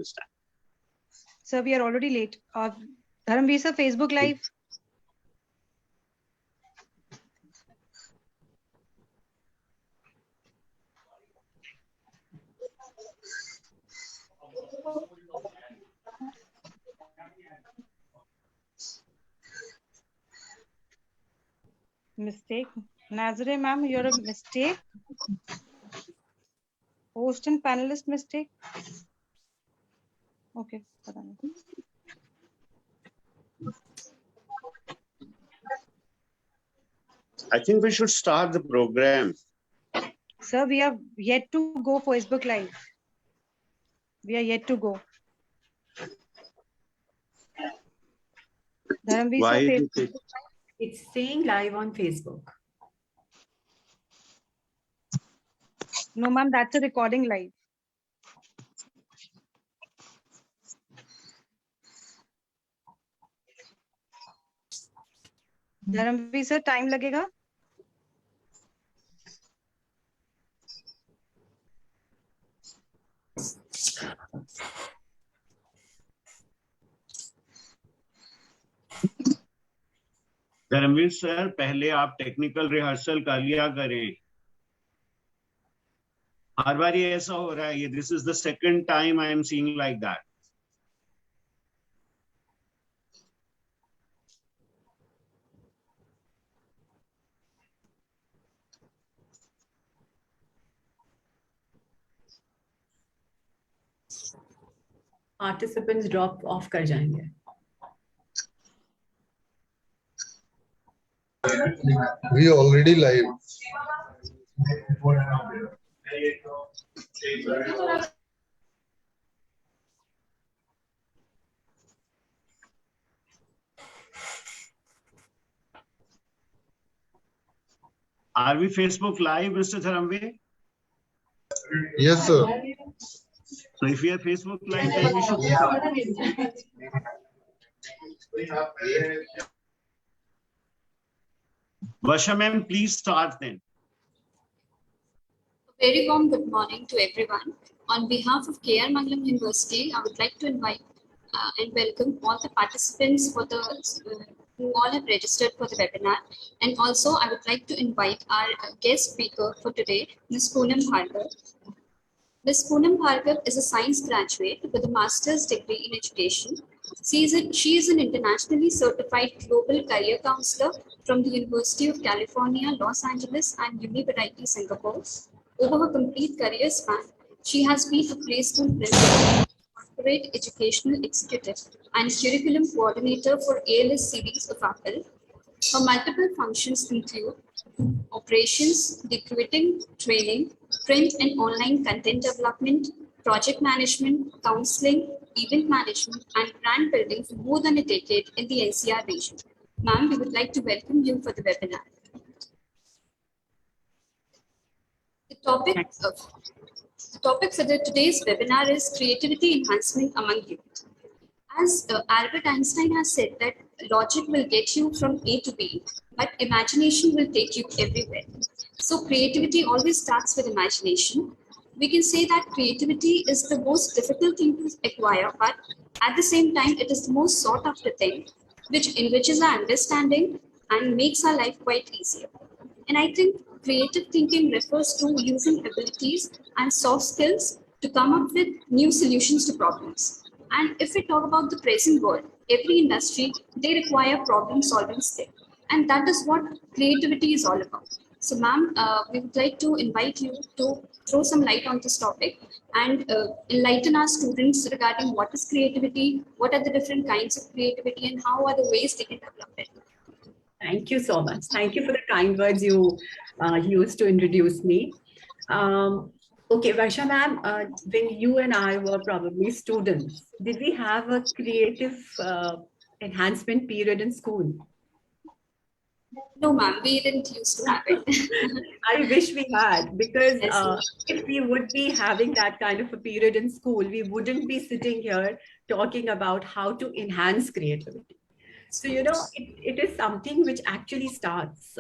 this time. Sir, we are already late. Dharamveer sir, Facebook Live. Mistake. Nazare ma'am, you're a mistake. Host and panelist mistake. Okay. I think we should start the program. Sir, we are yet to go for Facebook Live. We are yet to go. Why is it? It's saying live on Facebook. No, ma'am, that's a recording live. Dharamveer sir, time लगेगा? Dharmveer sir, पहले आप technical rehearsal कर लिया करें. हर बार ये ऐसा हो रहा है. This is the second time I am seeing like that. Participants drop off कर जाएंगे. We already live. Are we Facebook Live, Mr. Dharamveer? Yes, sir. So if we are Facebook Live, then we should start. Varsha ma'am, please start then. A very warm good morning to everyone. On behalf of KR Mangalam University, I would like to invite and welcome all the participants for the who all have registered for the webinar. And also, I would like to invite our guest speaker for today, Ms. Poonam Bhargava. Ms. Poonam Bhargava is a science graduate with a master's degree in education. She is an internationally certified global career counselor from the University of California, Los Angeles and University Singapore. Over her complete career span, she has been a placement principal, corporate educational executive, and curriculum coordinator for ALS series of Apple. Her multiple functions include operations, recruiting, training, print and online content development, project management, counseling, event management, and brand building for more than a decade in the NCR region. Ma'am, we would like to welcome you for the webinar. The topic for today's webinar is creativity enhancement among youth. As Albert Einstein has said that logic will get you from A to B, but imagination will take you everywhere. So creativity always starts with imagination. We can say that creativity is the most difficult thing to acquire, but at the same time, it is the most sought after thing, which enriches our understanding and makes our life quite easier. And I think creative thinking refers to using abilities and soft skills to come up with new solutions to problems. And if we talk about the present world, every industry, they require problem solving skill. And that is what creativity is all about. So ma'am, we would like to invite you to throw some light on this topic and enlighten our students regarding what is creativity, what are the different kinds of creativity, and how are the ways they can develop it. Thank you so much. Thank you for the kind words you used to introduce me. Okay, Varsha ma'am, when you and I were probably students, did we have a creative enhancement period in school? No, ma'am, we didn't used to have it. I wish we had, because if we would be having that kind of a period in school, we wouldn't be sitting here talking about how to enhance creativity. So, you know, it is something which actually starts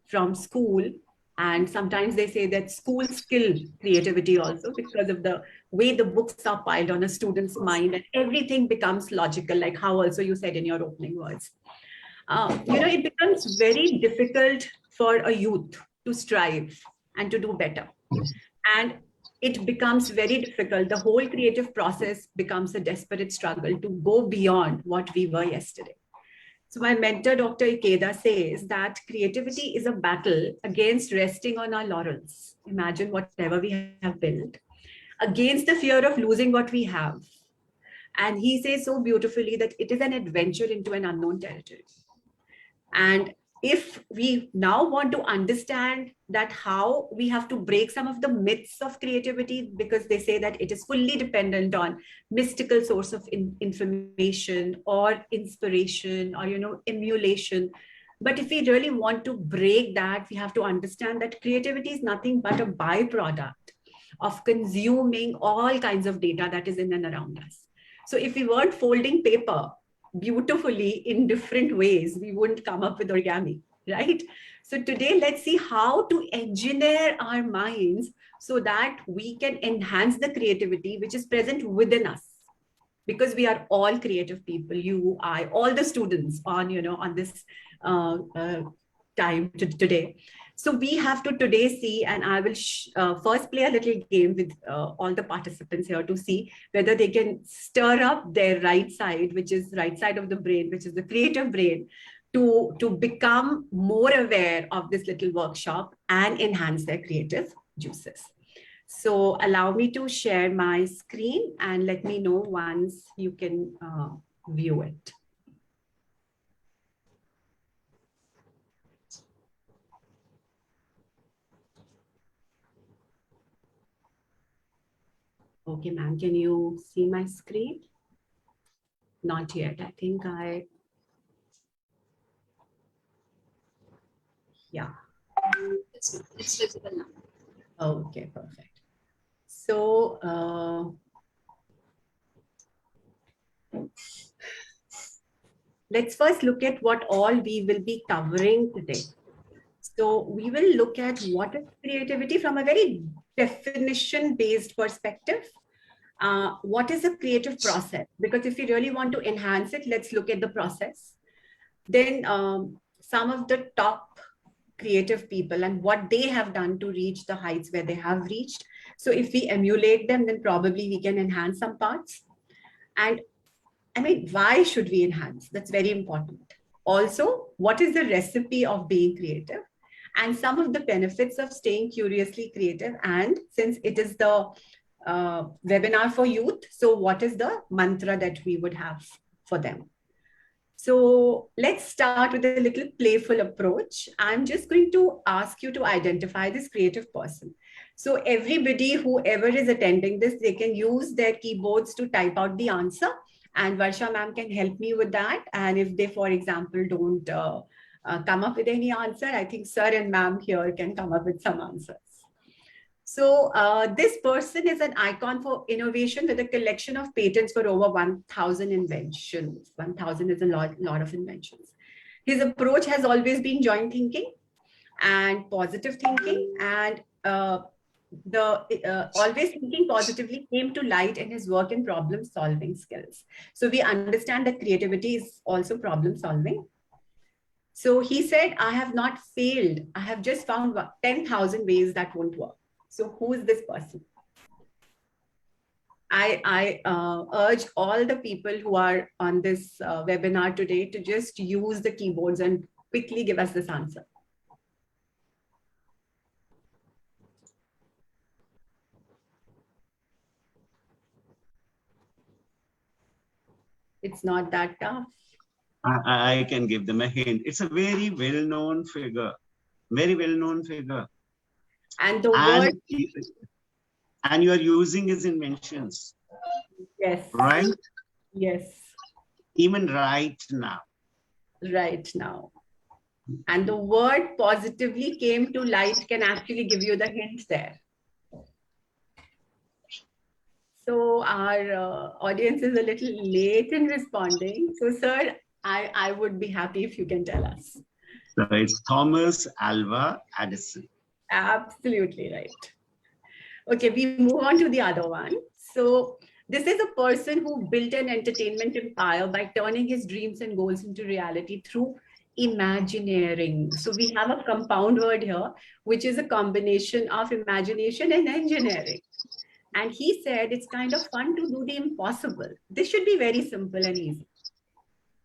from school. And sometimes they say that school skill creativity also, because of the way the books are piled on a student's mind and everything becomes logical, like how also you said in your opening words. It becomes very difficult for a youth to strive and to do better. And it becomes very difficult. The whole creative process becomes a desperate struggle to go beyond what we were yesterday. So my mentor, Dr. Ikeda, says that creativity is a battle against resting on our laurels. Imagine whatever we have built, against the fear of losing what we have. And he says so beautifully that it is an adventure into an unknown territory. And if we now want to understand that how we have to break some of the myths of creativity, because they say that it is fully dependent on mystical source of information or inspiration or, emulation. But if we really want to break that, we have to understand that creativity is nothing but a byproduct of consuming all kinds of data that is in and around us. So if we weren't folding paper beautifully in different ways, we wouldn't come up with origami, right? So today, let's see how to engineer our minds so that we can enhance the creativity which is present within us. Because we are all creative people, you, I, all the students on this time today. So we have to today see, and I will first play a little game with all the participants here to see whether they can stir up their right side, which is right side of the brain, which is the creative brain, to become more aware of this little workshop and enhance their creative juices. So allow me to share my screen and let me know once you can view it. Okay, ma'am, can you see my screen? Not yet. I think yeah. It's visible now. Okay, perfect. So let's first look at what all we will be covering today. So we will look at what is creativity from a very definition-based perspective. What is a creative process? Because if you really want to enhance it, let's look at the process. Then some of the top creative people and what they have done to reach the heights where they have reached. So if we emulate them, then probably we can enhance some parts. And I mean, why should we enhance? That's very important. Also, what is the recipe of being creative? And some of the benefits of staying curiously creative. And since it is the webinar for youth, so what is the mantra that we would have for them? So let's start with a little playful approach. I'm just going to ask you to identify this creative person. So everybody, whoever is attending this, they can use their keyboards to type out the answer. And Varsha ma'am can help me with that. And if they, for example, don't come up with any answer, I think sir and ma'am here can come up with some answers. So this person is an icon for innovation with a collection of patents for over 1,000 inventions. 1,000 is a lot of inventions. His approach has always been joint thinking and positive thinking, and always thinking positively came to light in his work in problem solving skills. So we understand that creativity is also problem solving. So he said, I have not failed. I have just found 10,000 ways that won't work. So who is this person? I urge all the people who are on this webinar today to just use the keyboards and quickly give us this answer. It's not that tough. I can give them a hint. It's a very well-known figure. Very well-known figure. And the word... And you are using his inventions. Yes. Right? Yes. Even right now. Right now. And the word positively came to light can actually give you the hint there. So our audience is a little late in responding. So sir, I would be happy if you can tell us. So it's Thomas Alva Edison. Absolutely right. Okay, we move on to the other one. So this is a person who built an entertainment empire by turning his dreams and goals into reality through imagineering. So we have a compound word here, which is a combination of imagination and engineering. And he said it's kind of fun to do the impossible. This should be very simple and easy.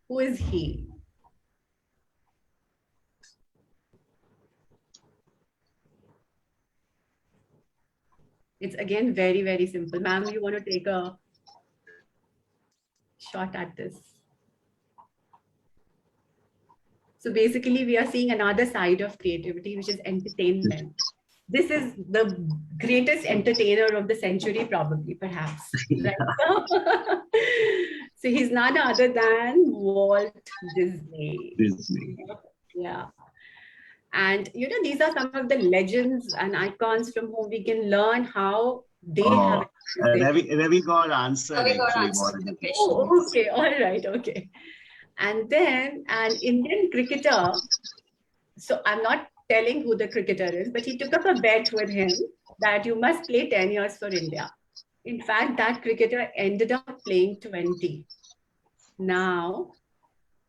Who is he? It's again very, very simple. Ma'am, you want to take a shot at this? So basically, we are seeing another side of creativity, which is entertainment. This is the greatest entertainer of the century, probably, perhaps. Right? So he's none other than Walt Disney. Yeah. And you know, these are some of the legends and icons from whom we can learn how they have. Ravi got answered. Oh, okay, all right, okay. And then an Indian cricketer. So I'm not telling who the cricketer is, but he took up a bet with him that you must play 10 years for India. In fact, that cricketer ended up playing 20. Now,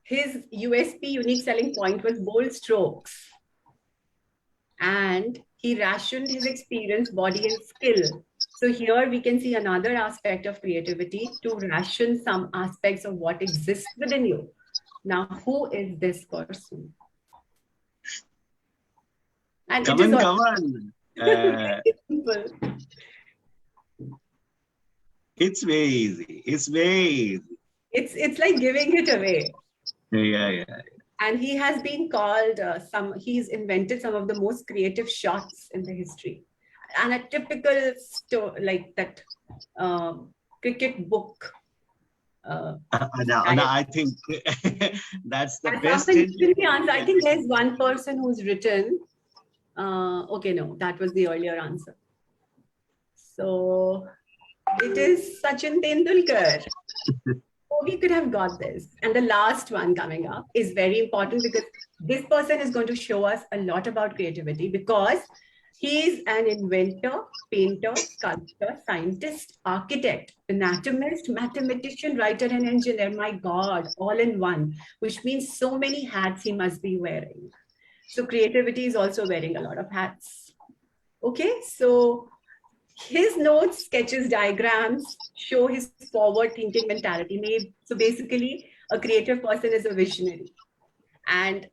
his USP, unique selling point, was bold strokes. And he rationed his experience, body, and skill. So here we can see another aspect of creativity, to ration some aspects of what exists within you. Now, who is this person? And come on. It's very easy. It's very easy. It's like giving it away. Yeah. And he has been called he's invented some of the most creative shots in the history. And a typical like that cricket book. I think that's the best. I think there's one person who's written. Okay, no, that was the earlier answer. So it is Sachin Tendulkar. Oh, we could have got this. And the last one coming up is very important, because this person is going to show us a lot about creativity, because he is an inventor, painter, sculptor, scientist, architect, anatomist, mathematician, writer, and engineer. My God, all in one, which means so many hats he must be wearing. So creativity is also wearing a lot of hats. Okay, so his notes, sketches, diagrams show his forward-thinking mentality. So basically, a creative person is a visionary. And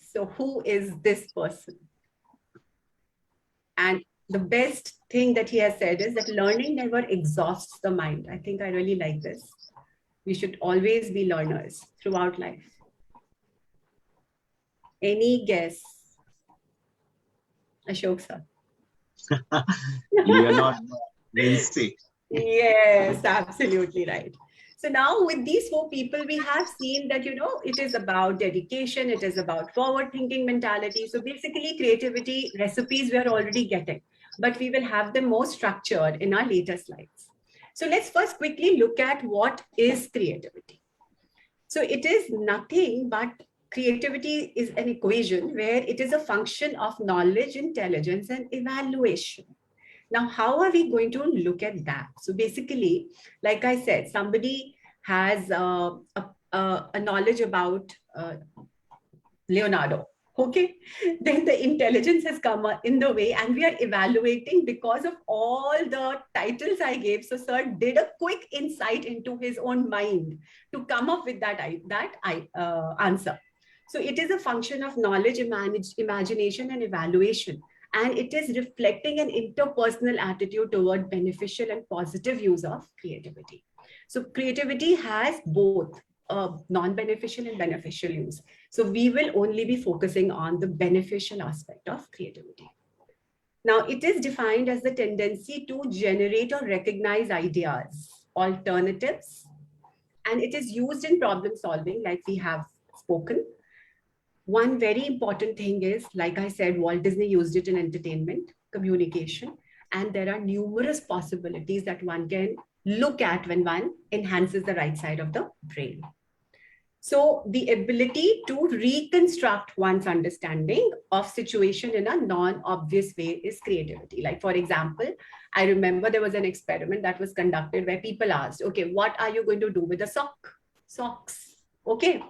so who is this person? And the best thing that he has said is that learning never exhausts the mind. I think I really like this. We should always be learners throughout life. Any guess? Ashok sir. You are not Mentee. Yes, absolutely right. So now with these four people, we have seen that, you know, it is about dedication. It is about forward thinking mentality. So basically creativity recipes we are already getting, but we will have them more structured in our later slides. So let's first quickly look at what is creativity. So it is nothing but creativity is an equation where it is a function of knowledge, intelligence, and evaluation. Now, how are we going to look at that? So basically, like I said, somebody has a knowledge about Leonardo. Okay, then the intelligence has come in the way, and we are evaluating because of all the titles I gave. So sir did a quick insight into his own mind to come up with that answer. So it is a function of knowledge, imagination, and evaluation. And it is reflecting an interpersonal attitude toward beneficial and positive use of creativity. So creativity has both non-beneficial and beneficial use. So we will only be focusing on the beneficial aspect of creativity. Now, it is defined as the tendency to generate or recognize ideas, alternatives, and it is used in problem solving, like we have spoken. One very important thing is, like I said, Walt Disney used it in entertainment, communication, and there are numerous possibilities that one can look at when one enhances the right side of the brain. So the ability to reconstruct one's understanding of situation in a non-obvious way is creativity. Like, for example, I remember there was an experiment that was conducted where people asked, okay, what are you going to do with the socks? Okay.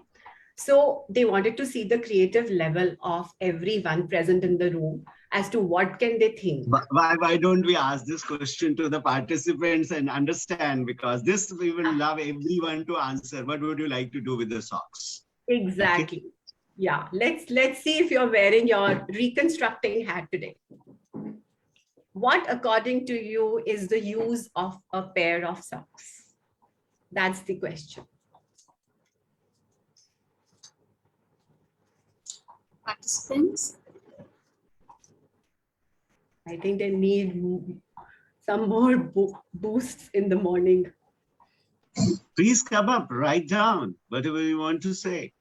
So they wanted to see the creative level of everyone present in the room as to what can they think. Why don't we ask this question to the participants and understand, because this we will love everyone to answer. What would you like to do with the socks? Exactly. Okay. Yeah. Let's see if you're wearing your reconstructing hat today. What, according to you, is the use of a pair of socks? That's the question. Participants? I think they need some more boosts in the morning. Please come up, write down whatever you want to say.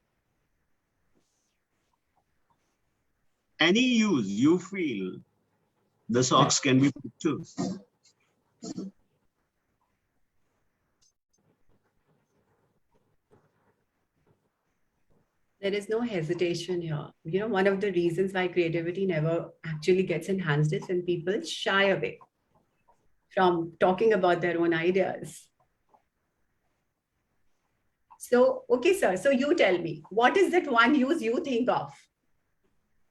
Any use you feel the socks can be put to. There is no hesitation here. You know, one of the reasons why creativity never actually gets enhanced is when people shy away from talking about their own ideas. So, okay, sir. So you tell me, what is that one use you think of?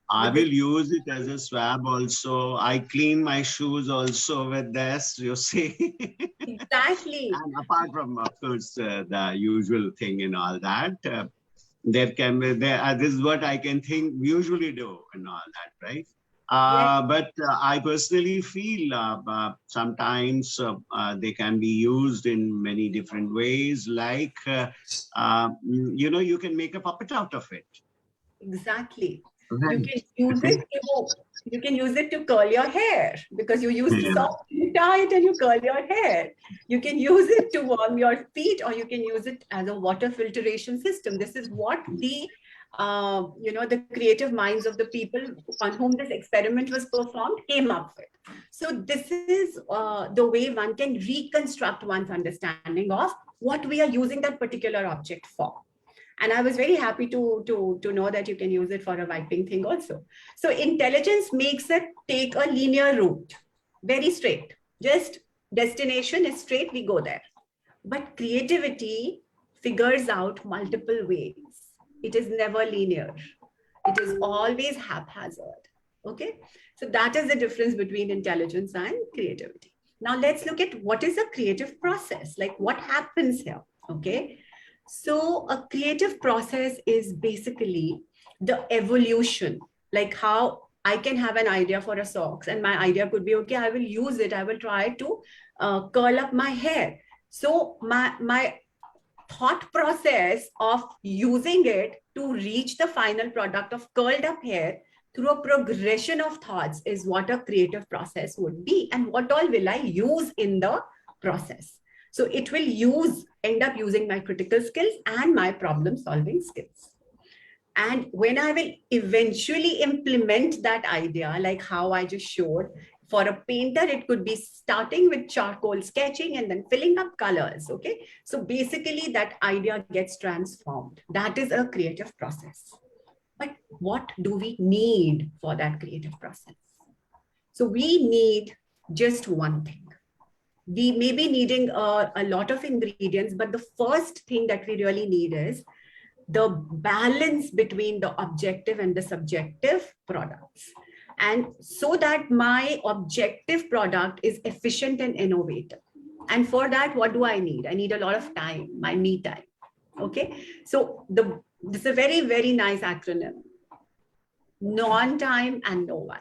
I will use it as a swab also. I clean my shoes also with this, you see. Exactly. And apart from, of course, the usual thing and all that, there can be, this is what I can think usually do and all that, right? Yes. But I personally feel sometimes they can be used in many different ways, like, you know, you can make a puppet out of it. Exactly. Right. You can use it to curl your hair, because you use the sock, you tie it and you curl your hair. You can use it to warm your feet, or you can use it as a water filtration system. This is what the you know, the creative minds of the people on whom this experiment was performed came up with. So this is the way one can reconstruct one's understanding of what we are using that particular object for. And I was very happy to know that you can use it for a wiping thing also. So intelligence makes it take a linear route, very straight. Just destination is straight, we go there. But creativity figures out multiple ways. It is never linear. It is always haphazard. Okay. So that is the difference between intelligence and creativity. Now let's look at what is a creative process, like what happens here. Okay. So a creative process is basically the evolution, like how I can have an idea for a socks, and my idea could be, okay, I will use it. I will try to curl up my hair. So my thought process of using it to reach the final product of curled up hair through a progression of thoughts is what a creative process would be. And what all will I use in the process? So it will end up using my critical skills and my problem solving skills. And when I will eventually implement that idea, like how I just showed, for a painter, it could be starting with charcoal sketching and then filling up colors. Okay. So basically that idea gets transformed. That is a creative process. But what do we need for that creative process? So we need just one thing. We may be needing a lot of ingredients, but the first thing that we really need is the balance between the objective and the subjective products. And so that my objective product is efficient and innovative. And for that, what do I need? I need a lot of time, my me time. Okay. So this is a very, very nice acronym. Non-time and no one.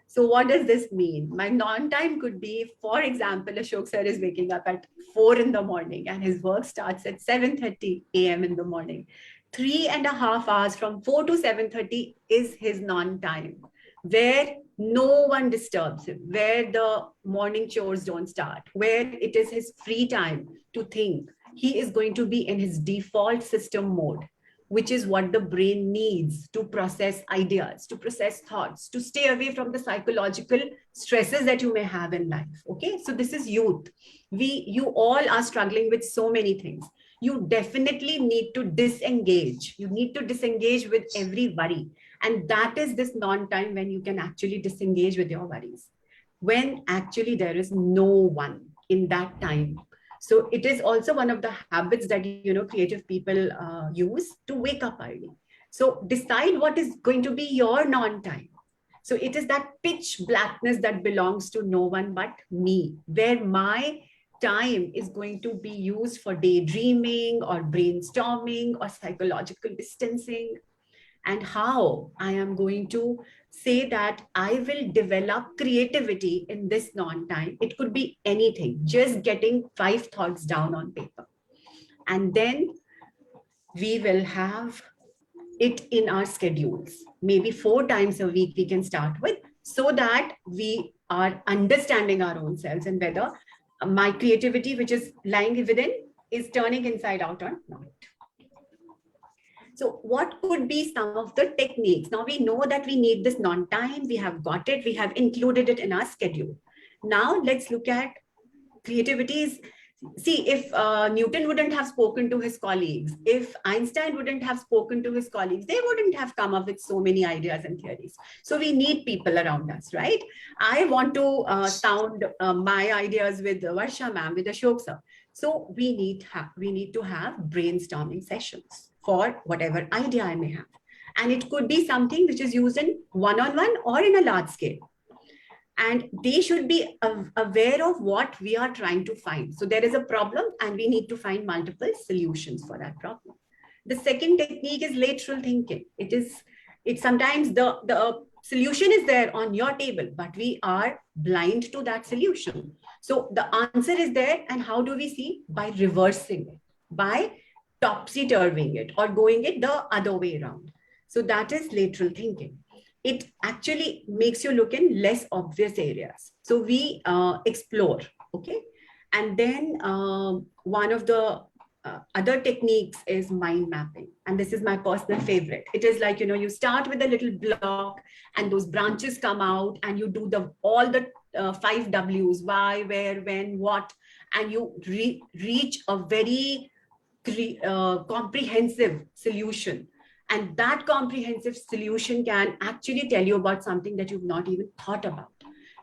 So what does this mean? My non-time could be, for example, Ashok sir is waking up at 4 in the morning and his work starts at 7:30 a.m. in the morning. 3.5 hours from 4 to 7:30 is his non-time, where no one disturbs him, where the morning chores don't start, where it is his free time to think. He is going to be in his default system mode. which is what the brain needs to process ideas, to process thoughts, to stay away from the psychological stresses that you may have in life. Okay, so this is youth. You all are struggling with so many things. You definitely need to disengage. You need to disengage with every worry. And that is this non-time when you can actually disengage with your worries, when actually there is no one in that time. So it is also one of the habits that, creative people use to wake up early. So decide what is going to be your non-time. So it is that pitch blackness that belongs to no one but me, where my time is going to be used for daydreaming or brainstorming or psychological distancing, and how I am going to say that I will develop creativity in this non-time. It could be anything, just getting 5 thoughts down on paper. And then we will have it in our schedules. Maybe 4 times a week we can start with, so that we are understanding our own selves and whether my creativity, which is lying within, is turning inside out or not. So what could be some of the techniques? Now we know that we need this non-time, we have got it, we have included it in our schedule. Now let's look at creativities. See, if Newton wouldn't have spoken to his colleagues, if Einstein wouldn't have spoken to his colleagues, they wouldn't have come up with so many ideas and theories. So we need people around us, right? I want to sound my ideas with Varsha ma'am, with Ashok sir. So we need to have brainstorming sessions for whatever idea I may have. And it could be something which is used in one-on-one or in a large scale. And they should be aware of what we are trying to find. So there is a problem and we need to find multiple solutions for that problem. The second technique is lateral thinking. It's sometimes the solution is there on your table, but we are blind to that solution. So the answer is there, and how do we see? By reversing it, by topsy-turving it or going it the other way around. So that is lateral thinking. It actually makes you look in less obvious areas. So we explore, okay? And then one of the other techniques is mind mapping. And this is my personal favorite. It is like, you start with a little block and those branches come out and you do all the 5 W's, why, where, when, what, and you reach a very comprehensive solution. And that comprehensive solution can actually tell you about something that you've not even thought about.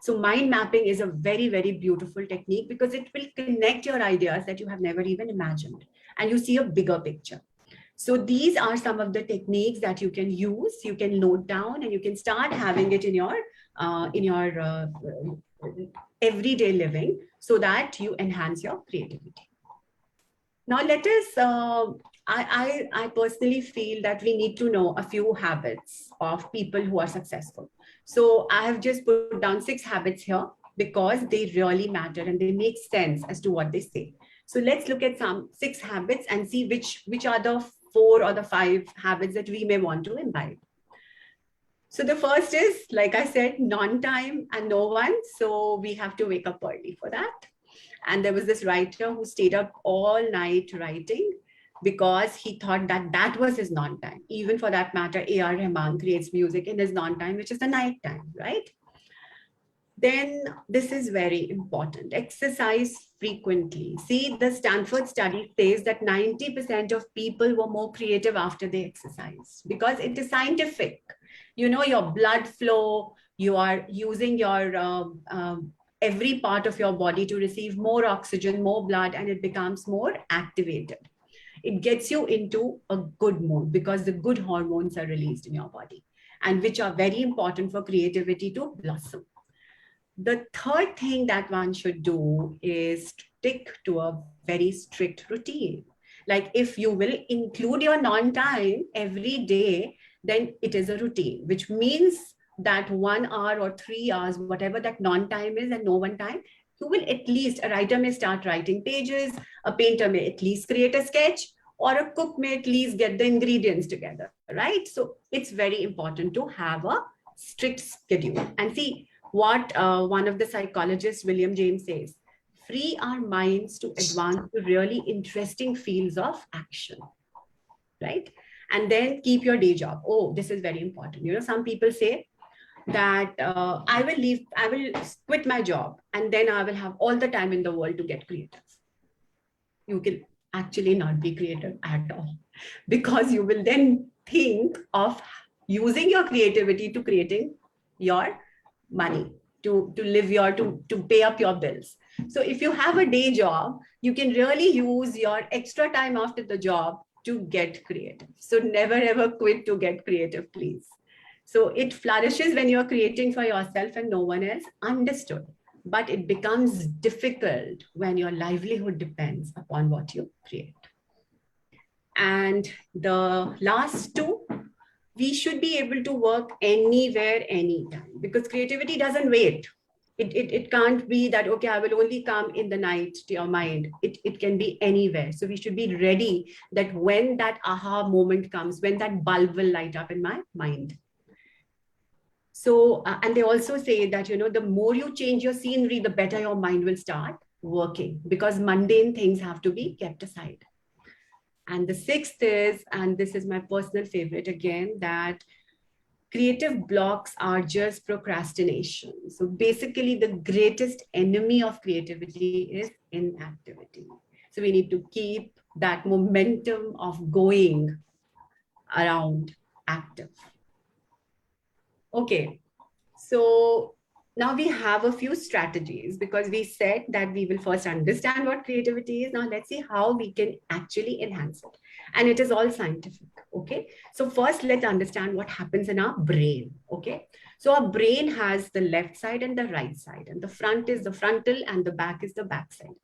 So mind mapping is a very, very beautiful technique because it will connect your ideas that you have never even imagined, and you see a bigger picture. So these are some of the techniques that you can use, you can note down, and you can start having it in your everyday living so that you enhance your creativity. Now let us, I personally feel that we need to know a few habits of people who are successful. So I have just put down 6 habits here because they really matter and they make sense as to what they say. So let's look at some 6 habits and see which are the 4 or the 5 habits that we may want to imbibe. So the first is, like I said, non-time and no one. So we have to wake up early for that. And there was this writer who stayed up all night writing because he thought that that was his non-time. Even for that matter, KR Rahman creates music in his non-time, which is the night time, right? Then this is very important. Exercise frequently. See, the Stanford study says that 90% of people were more creative after they exercised because it is scientific. You know, your blood flow, you are using your every part of your body to receive more oxygen, more blood, and it becomes more activated. It gets you into a good mood because the good hormones are released in your body, and which are very important for creativity to blossom. The third thing that one should do is stick to a very strict routine. Like if you will include your non-time every day, then it is a routine, which means that 1 hour or 3 hours, whatever that non-time is and no one time, you will at least, a writer may start writing pages, a painter may at least create a sketch, or a cook may at least get the ingredients together, right? So it's very important to have a strict schedule. And see what one of the psychologists, William James, says: free our minds to advance to really interesting fields of action, right? and then keep your day job. Oh, this is very important. You know, some people say that I will quit my job and then I will have all the time in the world to get creative. You can actually not be creative at all, because you will then think of using your creativity to creating your money, to live your, to pay up your bills. So if you have a day job, you can really use your extra time after the job to get creative. So never ever quit to get creative, please. So it flourishes when you're creating for yourself and no one else understood. But it becomes difficult when your livelihood depends upon what you create. And the last two, we should be able to work anywhere, anytime, because creativity doesn't wait. It can't be that, okay, I will only come in the night to your mind. It can be anywhere. So we should be ready that when that aha moment comes, when that bulb will light up in my mind. So, and they also say that, you know, the more you change your scenery, the better your mind will start working, because mundane things have to be kept aside. And the sixth is, and this is my personal favorite again, that creative blocks are just procrastination. So basically the greatest enemy of creativity is inactivity. So we need to keep that momentum of going around active. Okay, so now we have a few strategies, because we said that we will first understand what creativity is. Now let's see how we can actually enhance it. And it is all scientific, okay? So first let's understand what happens in our brain, okay? So our brain has the left side and the right side, and the front is the frontal and the back is the back side.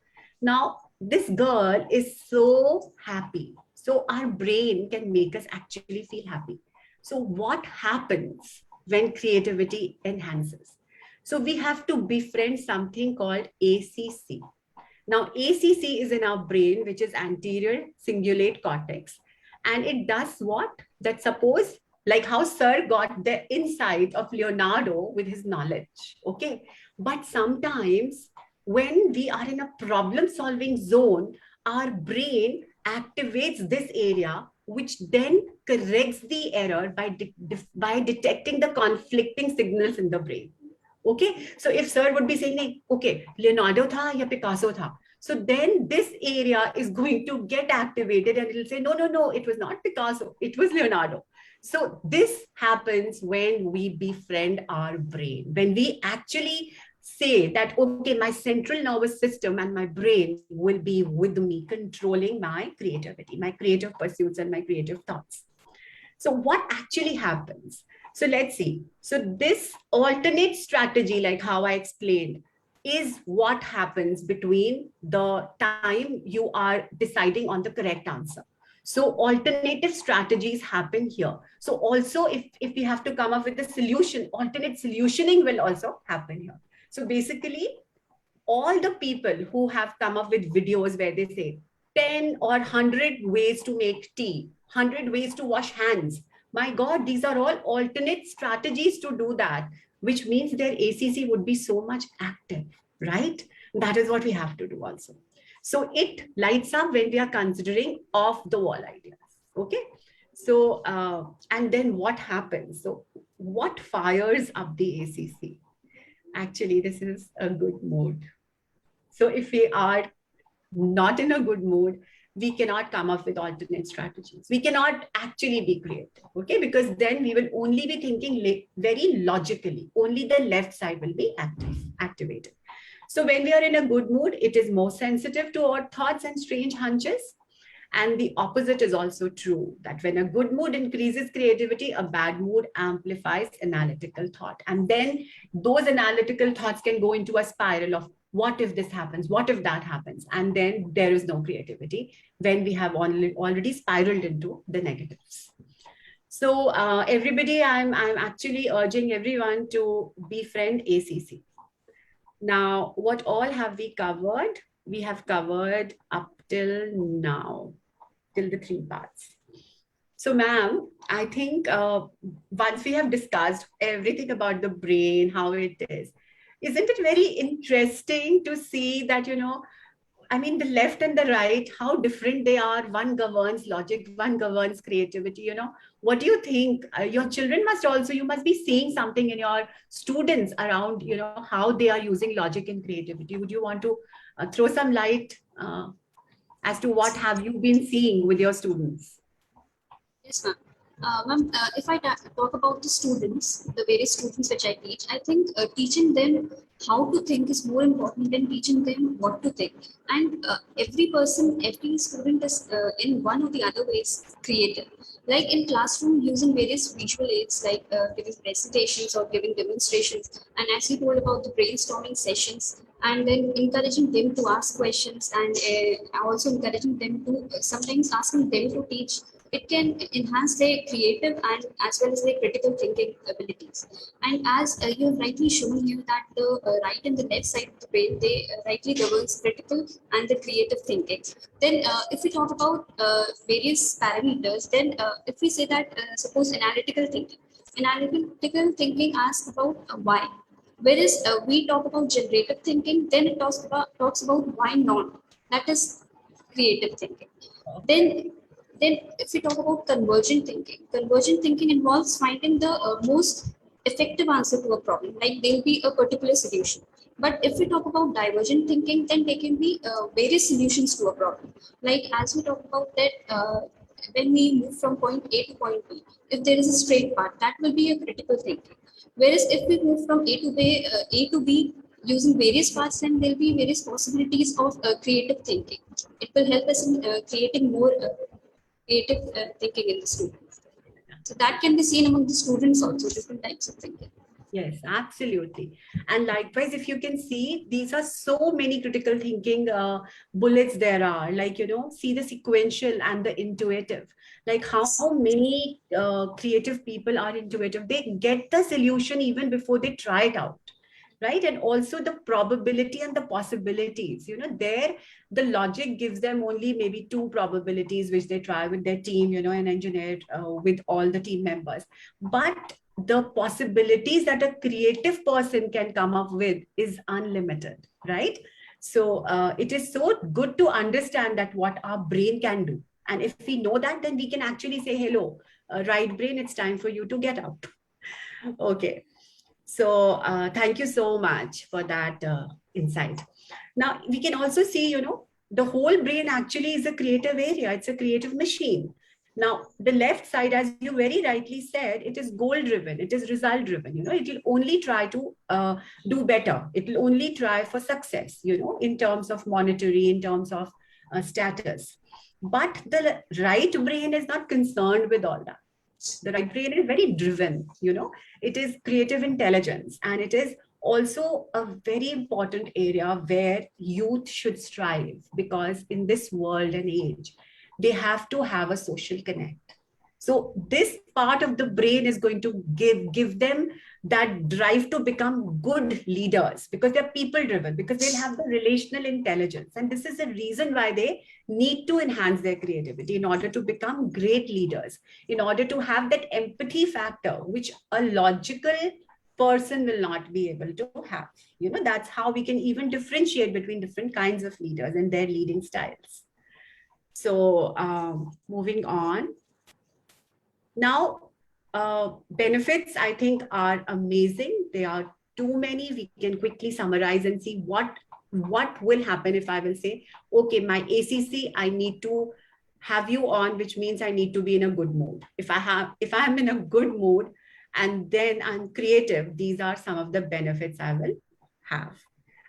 Now, this girl is so happy. So our brain can make us actually feel happy. So what happens when creativity enhances? So we have to befriend something called ACC. Now, ACC is in our brain, which is anterior cingulate cortex. And it does what? That suppose, like how Sir got the insight of Leonardo with his knowledge, okay? But sometimes when we are in a problem-solving zone, our brain activates this area, which then corrects the error by detecting the conflicting signals in the brain. Okay, so if Sir would be saying, okay, Leonardo tha ya Picasso tha, so then this area is going to get activated and it'll say, no, no, no, it was not Picasso, it was Leonardo. So this happens when we befriend our brain, when we actually say that, okay, my central nervous system and my brain will be with me, controlling my creativity, my creative pursuits and my creative thoughts. So what actually happens? So let's see. So this alternate strategy, like how I explained, is what happens between the time you are deciding on the correct answer. So alternative strategies happen here. So also if we have to come up with a solution, alternate solutioning will also happen here. So basically, all the people who have come up with videos where they say 10 or 100 ways to make tea, 100 ways to wash hands, my God, these are all alternate strategies to do that, which means their ACC would be so much active, right? That is what we have to do also. So it lights up when we are considering off-the-wall ideas, okay? So, and then what happens? So what fires up the ACC? Actually, this is a good mood. So if we are not in a good mood, we cannot come up with alternate strategies. We cannot actually be creative, okay? Because then we will only be thinking very logically. Only the left side will be activated. So when we are in a good mood, it is more sensitive to our thoughts and strange hunches. And the opposite is also true, that when a good mood increases creativity, a bad mood amplifies analytical thought. And then those analytical thoughts can go into a spiral of, what if this happens? What if that happens? And then there is no creativity when we have already spiraled into the negatives. So everybody, I'm actually urging everyone to befriend ACC. Now, what all have we covered? We have covered up till now, till the 3 parts. So ma'am, I think once we have discussed everything about the brain, how it is, isn't it very interesting to see that, you know, I mean, the left and the right, how different they are. One governs logic, one governs creativity, you know. What do you think? Your children must also, you must be seeing something in your students around, you know, how they are using logic and creativity. Would you want to throw some light as to what have you been seeing with your students? Yes, ma'am. Ma'am, if I talk about the students, the various students which I teach, I think teaching them how to think is more important than teaching them what to think. And every person, every student is in one or the other ways creative. Like in classroom, using various visual aids like giving presentations or giving demonstrations. And as you told about the brainstorming sessions, and then encouraging them to ask questions and also encouraging them to sometimes asking them to teach, it can enhance their creative and as well as their critical thinking abilities. And as you have rightly shown you that the right and the left side of the brain, they rightly governs critical and the creative thinking. Then if we talk about various parameters, then if we say that suppose analytical thinking asks about why. Whereas we talk about generative thinking, then it talks about why not. That is creative thinking. Then if we talk about convergent thinking involves finding the most effective answer to a problem. Like there will be a particular solution. But if we talk about divergent thinking, then there can be various solutions to a problem. Like as we talk about that, when we move from point A to point B, if there is a straight path, that will be a critical thinking. Whereas if we move from A to B using various paths, then there will be various possibilities of creative thinking. It will help us in creating more creative thinking in the students. So that can be seen among the students also, different types of thinking. Yes, absolutely. And likewise, if you can see, these are so many critical thinking bullets there are, like, you know, see the sequential and the intuitive, like how many creative people are intuitive. They get the solution even before they try it out. Right. And also the probability and the possibilities, you know, there the logic gives them only maybe two probabilities, which they try with their team, you know, and engineer with all the team members. But the possibilities that a creative person can come up with is unlimited, right? So it is so good to understand that what our brain can do. And if we know that, then we can actually say, hello, right brain, it's time for you to get up. Okay. So thank you so much for that insight. Now, we can also see, you know, the whole brain actually is a creative area. It's a creative machine. Now, the left side, as you very rightly said, it is goal driven. It is result driven. You know, it will only try to do better. It will only try for success, you know, in terms of monetary, in terms of status. But the right brain is not concerned with all that. The right brain is very driven, you know, it is creative intelligence, and it is also a very important area where youth should strive, because in this world and age, they have to have a social connect. So this part of the brain is going to give them that drive to become good leaders, because they're people driven, because they'll have the relational intelligence. And this is the reason why they need to enhance their creativity in order to become great leaders, in order to have that empathy factor, which a logical person will not be able to have. You know, that's how we can even differentiate between different kinds of leaders and their leading styles. So moving on. Now, benefits, I think, are amazing. There are too many. We can quickly summarize and see what will happen if I will say, okay, my ACC, I need to have you on, which means I need to be in a good mood. If I'm in a good mood and then I'm creative, these are some of the benefits I will have.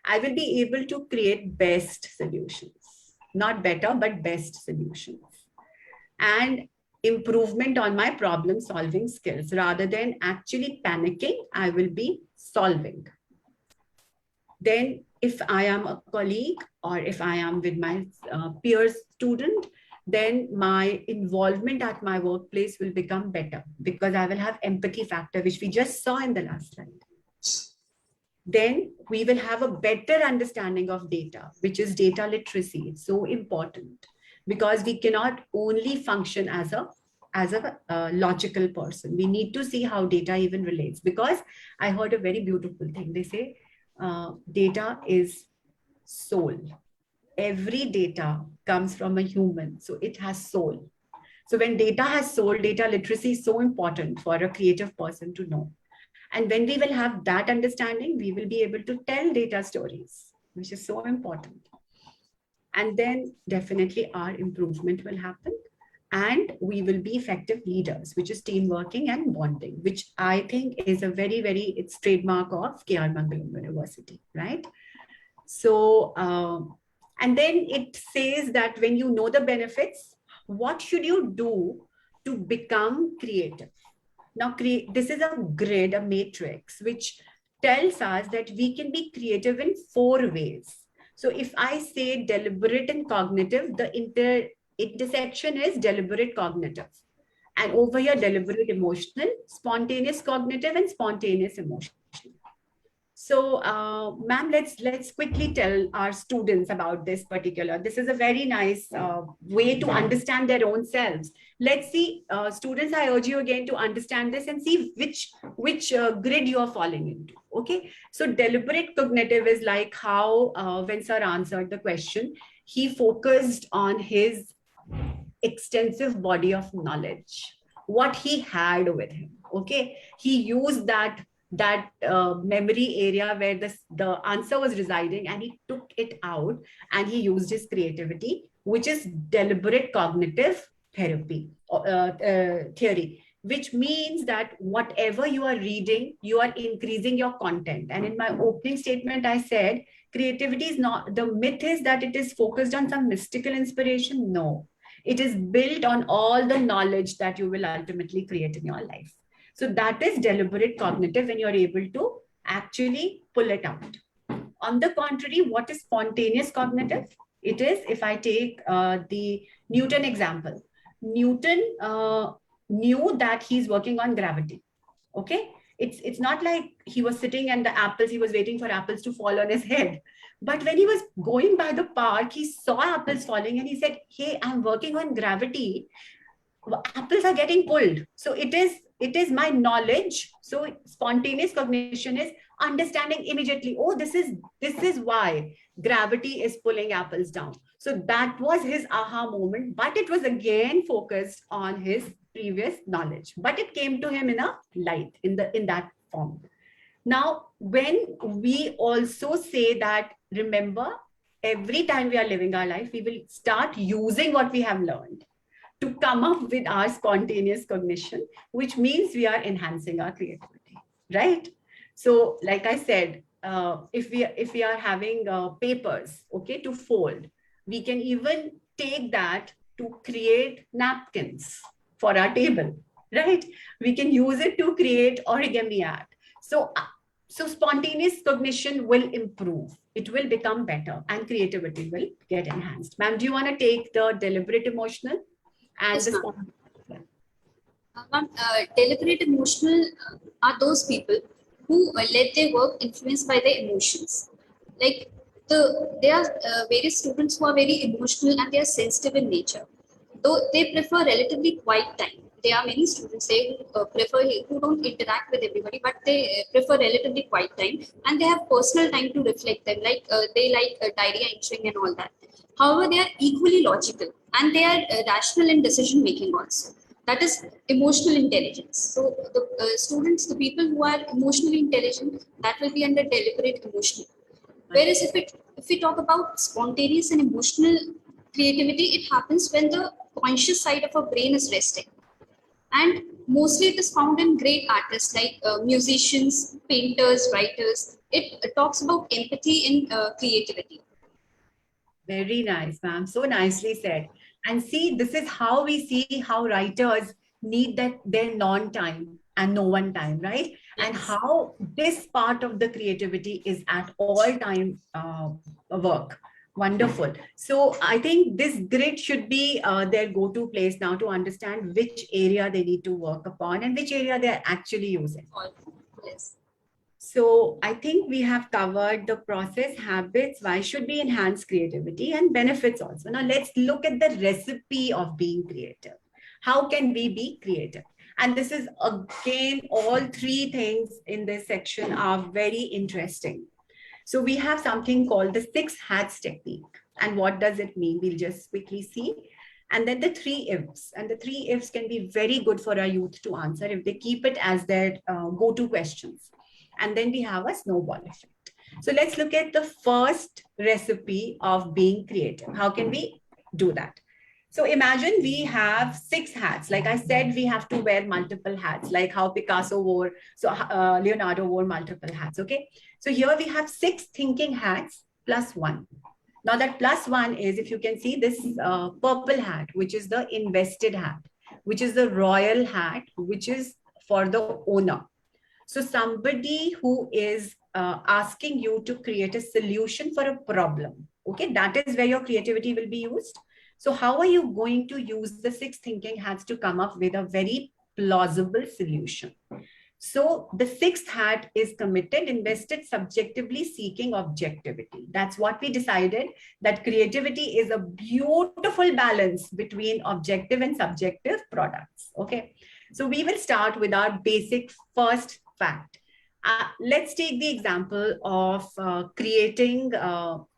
I will be able to create best solutions, not better, but best solutions. And improvement on my problem solving skills. Rather than actually panicking, I will be solving. Then if I am a colleague or if I am with my peer student, then my involvement at my workplace will become better, because I will have empathy factor, which we just saw in the last slide. Then we will have a better understanding of data, which is data literacy. It's so important, because we cannot only function as a logical person. We need to see how data even relates, because I heard a very beautiful thing. They say data is soul. every data comes from a human, so it has soul. So when data has soul, data literacy is so important for a creative person to know. And when we will have that understanding, we will be able to tell data stories, which is so important. And then definitely our improvement will happen. And we will be effective leaders, which is team working and bonding, which I think is a very, it's trademark of KR Mangalam University, right? So, and then it says that when you know the benefits, what should you do to become creative? Now, this is a grid, a matrix, which tells us that we can be creative in 4 ways. So if I say deliberate and cognitive, the intersection is deliberate cognitive. And over here, deliberate emotional, spontaneous cognitive, and spontaneous emotional. So, ma'am, let's quickly tell our students about this particular. This is a very nice way to understand their own selves. Let's see, students, I urge you again to understand this and see which grid you are falling into. Okay, so deliberate cognitive is like how when sir answered the question, he focused on his extensive body of knowledge, what he had with him. Okay, he used that memory area where the answer was residing, and he took it out and he used his creativity, which is deliberate cognitive theory, which means that whatever you are reading, you are increasing your content. And in my opening statement, I said, creativity is not, the myth is that it is focused on some mystical inspiration. No, it is built on all the knowledge that you will ultimately create in your life. So that is deliberate cognitive when you're able to actually pull it out. On the contrary, what is spontaneous cognitive? It is, if I take the Newton example, Newton knew that he's working on gravity. Okay, it's not like he was sitting and he was waiting for apples to fall on his head. But when he was going by the park, he saw apples falling and he said, hey, I'm working on gravity. Apples are getting pulled. So it is my knowledge. So spontaneous cognition is understanding immediately, oh, this is why gravity is pulling apples down. So that was his aha moment, but it was again focused on his previous knowledge, but it came to him in a light, in that form. Now, when we also say that, remember, every time we are living our life, we will start using what we have learned to come up with our spontaneous cognition, which means we are enhancing our creativity, right? So, like I said, if we are having papers, okay, to fold, we can even take that to create napkins for our table, right? We can use it to create origami art. So spontaneous cognition will improve. It will become better and creativity will get enhanced. Ma'am, do you want to take the deliberate emotional? And yes, deliberate emotional are those people who let their work influenced by their emotions. Like there are various students who are very emotional and they are sensitive in nature. Though they prefer relatively quiet time. There are many students who don't interact with everybody, but they prefer relatively quiet time, and they have personal time to reflect them. Like they like diary entering and all that. However, they are equally logical and they are rational in decision making also. That is emotional intelligence. So the people who are emotionally intelligent, that will be under deliberate emotional. Whereas if we talk about spontaneous and emotional creativity, it happens when the conscious side of our brain is resting. And mostly it is found in great artists like musicians, painters, writers. It talks about empathy in creativity. Very nice, ma'am. So nicely said. And see, this is how we see how writers need their non-time and no one time, right? Yes. And how this part of the creativity is at all time work. Wonderful. So I think this grid should be their go-to place now to understand which area they need to work upon and which area they're actually using. Yes. So I think we have covered the process, habits, why should we enhance creativity, and benefits also. Now let's look at the recipe of being creative. How can we be creative? And this is again, all 3 things in this section are very interesting. So we have something called the 6 hats technique. And what does it mean? We'll just quickly see. And then the 3 ifs. And the 3 ifs can be very good for our youth to answer if they keep it as their go-to questions. And then we have a snowball effect. So let's look at the first recipe of being creative. How can we do that? So imagine we have 6 hats. Like I said, we have to wear multiple hats, like how Picasso wore, so Leonardo wore multiple hats, okay? So here we have 6 thinking hats plus 1. Now that plus 1 is, if you can see this purple hat, which is the invested hat, which is the royal hat, which is for the owner. So somebody who is asking you to create a solution for a problem, okay? That is where your creativity will be used. So how are you going to use the 6 thinking hats to come up with a very plausible solution? So the 6th hat is committed, invested, subjectively seeking objectivity. That's what we decided, that creativity is a beautiful balance between objective and subjective products. Okay. So we will start with our basic first fact. Let's take the example of creating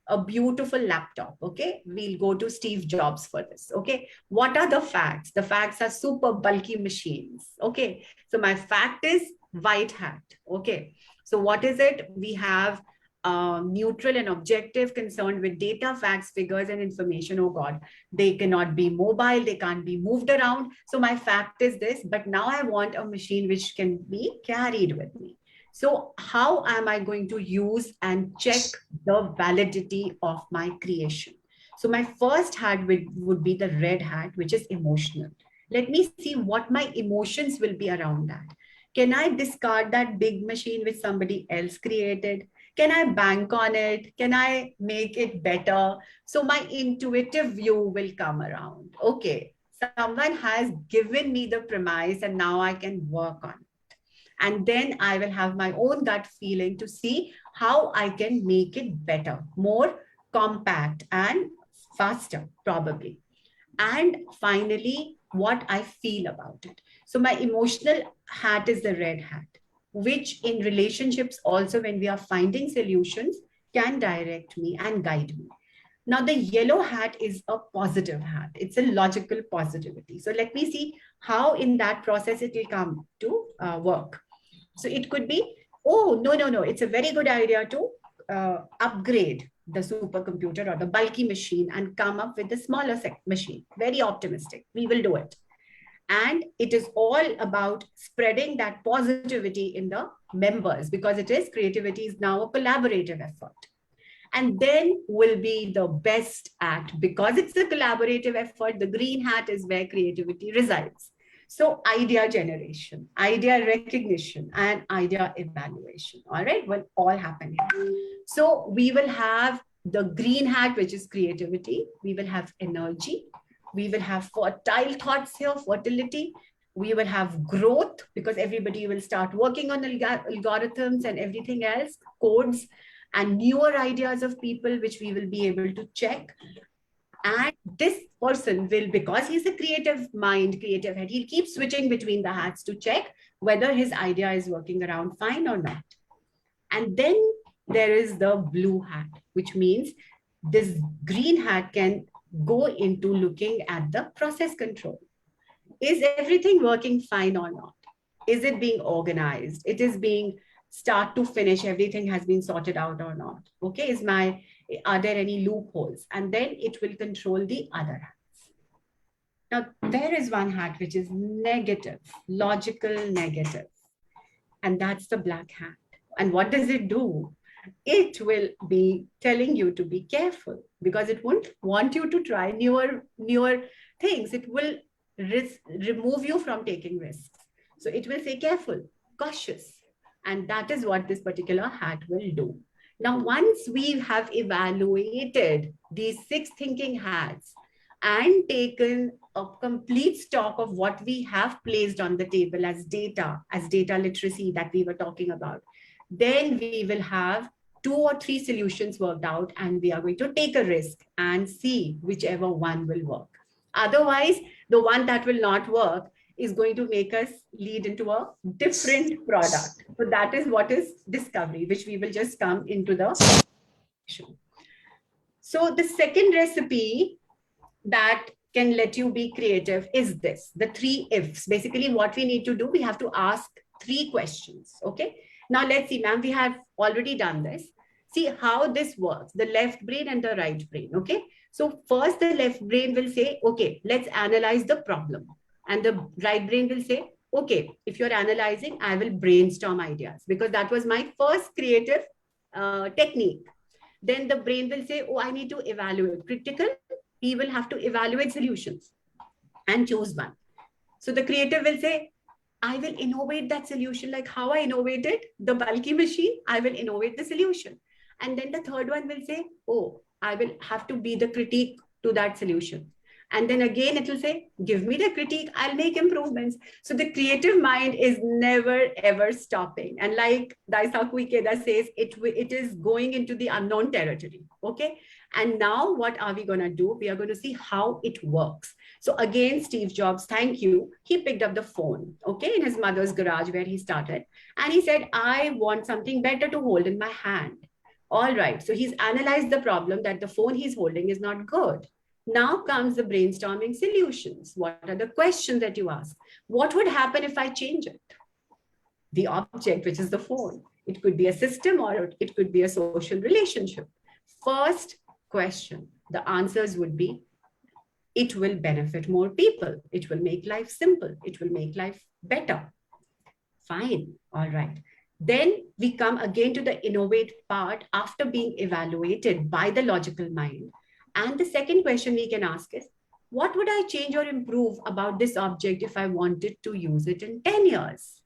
a beautiful laptop. Okay, we'll go to Steve Jobs for this. Okay, what are the facts? The facts are super bulky machines. Okay, so my fact is white hat. Okay, so what is it? We have neutral and objective, concerned with data, facts, figures, and information. Oh God, they cannot be mobile, they can't be moved around. So my fact is this, but now I want a machine which can be carried with me. So how am I going to use and check the validity of my creation? So my first hat would be the red hat, which is emotional. Let me see what my emotions will be around that. Can I discard that big machine which somebody else created? Can I bank on it? Can I make it better? So my intuitive view will come around. Okay, someone has given me the premise and now I can work on it. And then I will have my own gut feeling to see how I can make it better, more compact and faster, probably. And finally, what I feel about it. So my emotional hat is the red hat, which in relationships also, when we are finding solutions, can direct me and guide me. Now the yellow hat is a positive hat. It's a logical positivity. So let me see how in that process it will come to work. So it could be, oh, no, it's a very good idea to upgrade the supercomputer or the bulky machine and come up with the smaller machine. Very optimistic. We will do it. And it is all about spreading that positivity in the members, because it is, creativity is now a collaborative effort. And then will be the best act, because it's a collaborative effort. The green hat is where creativity resides. So idea generation, idea recognition, and idea evaluation, all right, will all happen here. So we will have the green hat, which is creativity. We will have energy. We will have fertile thoughts here, fertility. We will have growth, because everybody will start working on algorithms and everything else, codes, and newer ideas of people, which we will be able to check. And this person will, because he's a creative mind, creative head, he'll keep switching between the hats to check whether his idea is working around fine or not. And then there is the blue hat, which means this green hat can go into looking at the process control. Is everything working fine or not? Is it being organized? It is being start to finish, everything has been sorted out or not? Okay, are there any loopholes? And then it will control the other hats. Now, there is one hat which is negative, logical negative. And that's the black hat. And what does it do? It will be telling you to be careful, because it won't want you to try newer things. It will remove you from taking risks. So it will say careful, cautious. And that is what this particular hat will do. Now, once we have evaluated these 6 thinking hats and taken a complete stock of what we have placed on the table as data literacy that we were talking about, then we will have 2 or 3 solutions worked out, and we are going to take a risk and see whichever one will work. Otherwise, the one that will not work is going to make us lead into a different product. So that is what is discovery, which we will just come into the. So the second recipe that can let you be creative is this, the 3 ifs. Basically what we need to do, we have to ask 3 questions. Okay. Now let's see, ma'am, we have already done this. See how this works, the left brain and the right brain. Okay. So first the left brain will say, okay, let's analyze the problem. And the right brain will say, okay, if you're analyzing, I will brainstorm ideas, because that was my first creative technique. Then the brain will say, oh, I need to evaluate. Critical, he will have to evaluate solutions and choose one. So the creative will say, I will innovate that solution, like how I innovated the bulky machine, I will innovate the solution. And then the third one will say, oh, I will have to be the critique to that solution. And then again, it will say, give me the critique, I'll make improvements. So the creative mind is never, ever stopping. And like Daisaku Ikeda says, it is going into the unknown territory. Okay. And now what are we going to do? We are going to see how it works. So again, Steve Jobs, thank you. He picked up the phone, okay, in his mother's garage where he started. And he said, I want something better to hold in my hand. All right. So he's analyzed the problem that the phone he's holding is not good. Now comes the brainstorming solutions. What are the questions that you ask? What would happen if I change it? The object, which is the phone. It could be a system or it could be a social relationship. First question, the answers would be, it will benefit more people. It will make life simple. It will make life better. Fine. All right. Then we come again to the innovate part after being evaluated by the logical mind. And the second question we can ask is, what would I change or improve about this object if I wanted to use it in 10 years?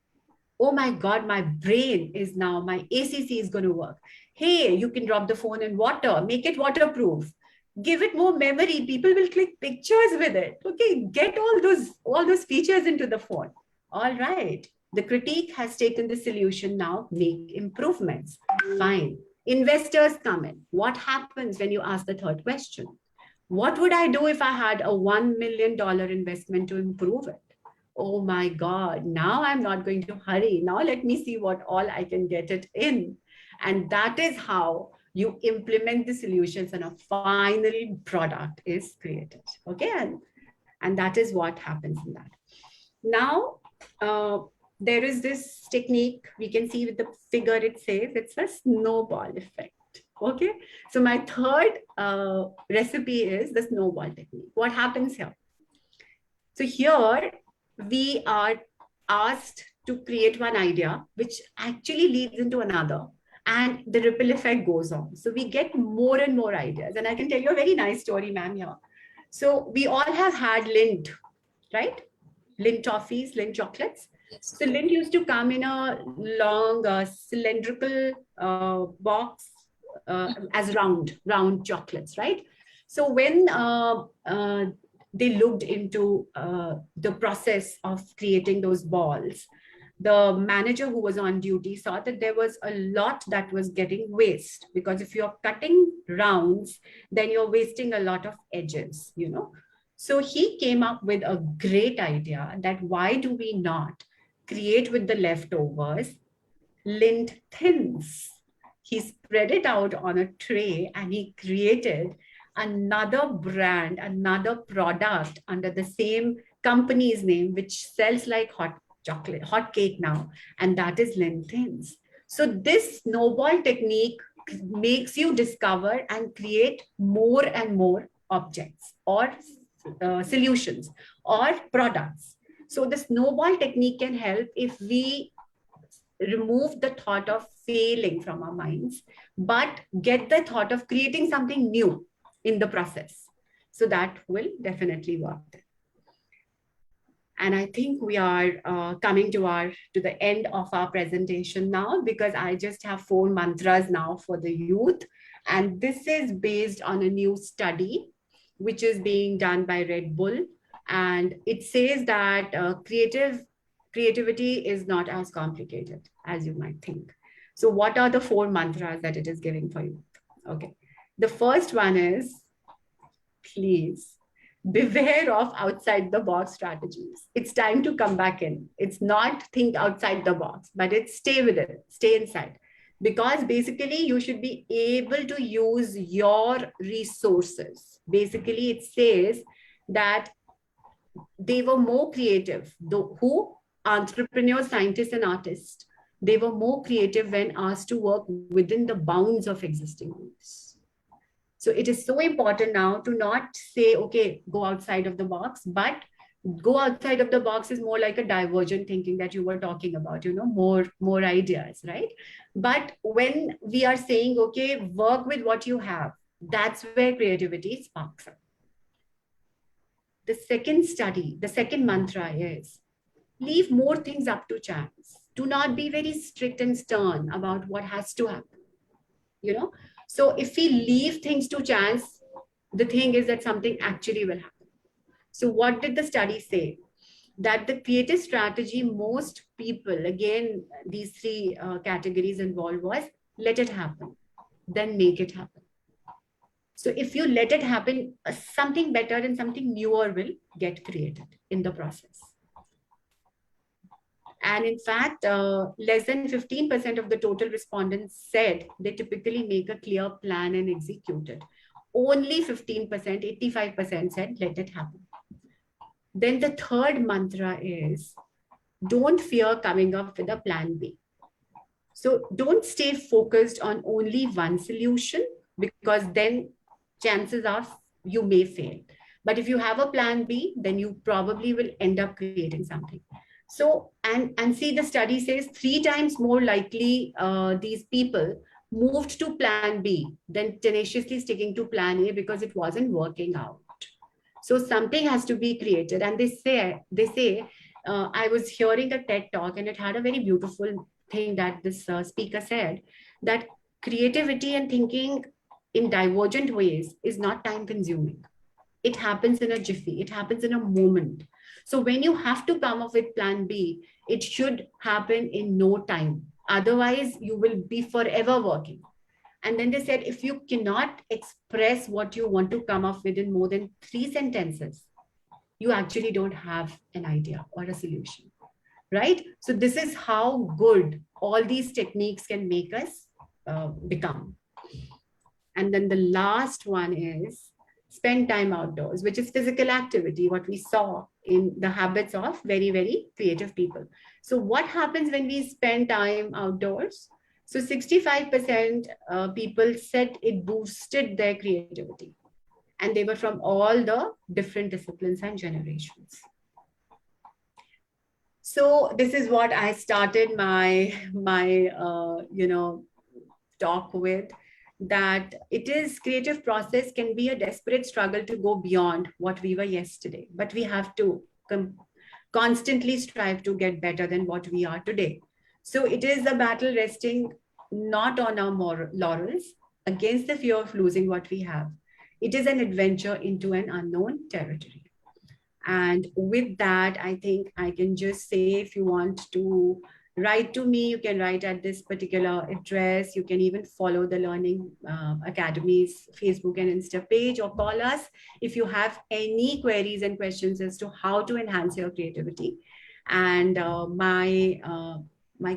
Oh my God, my brain is now, my ACC is going to work. Hey, you can drop the phone in water, make it waterproof, give it more memory. People will click pictures with it. Okay, get all those features into the phone. All right. The critique has taken the solution now, make improvements. Fine. Investors come in. What happens when you ask the third question? What would I do if I had a $1 million investment to improve it? Oh my God, now I'm not going to hurry. Now let me see what all I can get it in. And that is how you implement the solutions and a final product is created. Okay, and that is what happens in that. Now, there is this technique we can see with the figure. It says it's a snowball effect. Okay, so my third recipe is the snowball technique. What happens here? So here we are asked to create one idea which actually leads into another, and the ripple effect goes on. So we get more and more ideas. And I can tell you a very nice story, ma'am, here. So we all have had Lindt, right? Lindt toffees, Lindt chocolates. Yes. So Lindt used to come in a long cylindrical box as round chocolates, right? So when they looked into the process of creating those balls, the manager who was on duty saw that there was a lot that was getting waste, because if you're cutting rounds, then you're wasting a lot of edges, you know. So he came up with a great idea that why do we not create with the leftovers Lindt thins. He spread it out on a tray and he created another brand, another product under the same company's name, which sells like hot cake now, and that is Lindt thins. So this snowball technique makes you discover and create more and more objects or solutions or products. So the snowball technique can help if we remove the thought of failing from our minds, but get the thought of creating something new in the process. So that will definitely work. And I think we are coming to the end of our presentation now, because I just have 4 mantras now for the youth. And this is based on a new study, which is being done by Red Bull. And it says that creativity is not as complicated as you might think. So what are the 4 mantras that it is giving for you? Okay. The first one is, please beware of outside the box strategies. It's time to come back in. It's not think outside the box, but it's stay with it, stay inside. because basically you should be able to use your resources. Basically, it says that they were more creative, who entrepreneurs, scientists, and artists. They were more creative when asked to work within the bounds of existing rules. So it is so important now to not say, okay, go outside of the box, but go outside of the box is more like a divergent thinking that you were talking about, more ideas, right? But when we are saying, okay, work with what you have, that's where creativity sparks up. The second mantra is leave more things up to chance. Do not be very strict and stern about what has to happen. So if we leave things to chance, the thing is that something actually will happen. So what did the study say? That the creative strategy most people, again, these three categories involved, was let it happen, then make it happen. So if you let it happen, something better and something newer will get created in the process. And in fact, less than 15% of the total respondents said they typically make a clear plan and execute it. Only 15%, 85% said let it happen. Then the third mantra is don't fear coming up with a plan B. So don't stay focused on only one solution, because then chances are you may fail. But if you have a plan B, then you probably will end up creating something. So, and see, the study says 3 times more likely these people moved to plan B than tenaciously sticking to plan A because it wasn't working out. So something has to be created. And they say, I was hearing a TED talk and it had a very beautiful thing that this speaker said, that creativity and thinking in divergent ways is not time consuming. It happens in a jiffy. It happens in a moment. So when you have to come up with plan B, it should happen in no time. Otherwise, you will be forever working. And then they said, if you cannot express what you want to come up with in more than 3 sentences, you actually don't have an idea or a solution, right? So this is how good all these techniques can make us become. And then the last one is spend time outdoors, which is physical activity, what we saw in the habits of very, very creative people. So what happens when we spend time outdoors? So 65% people said it boosted their creativity. And they were from all the different disciplines and generations. So this is what I started my talk with, that it is creative process can be a desperate struggle to go beyond what we were yesterday, but we have to constantly strive to get better than what we are today. So it is a battle resting not on our laurels against the fear of losing what we have. It is an adventure into an unknown territory. And with that, I think I can just say, if you want to write to me, you can write at this particular address. You can even follow the Learning Academy's Facebook and Insta page, or call us if you have any queries and questions as to how to enhance your creativity. And my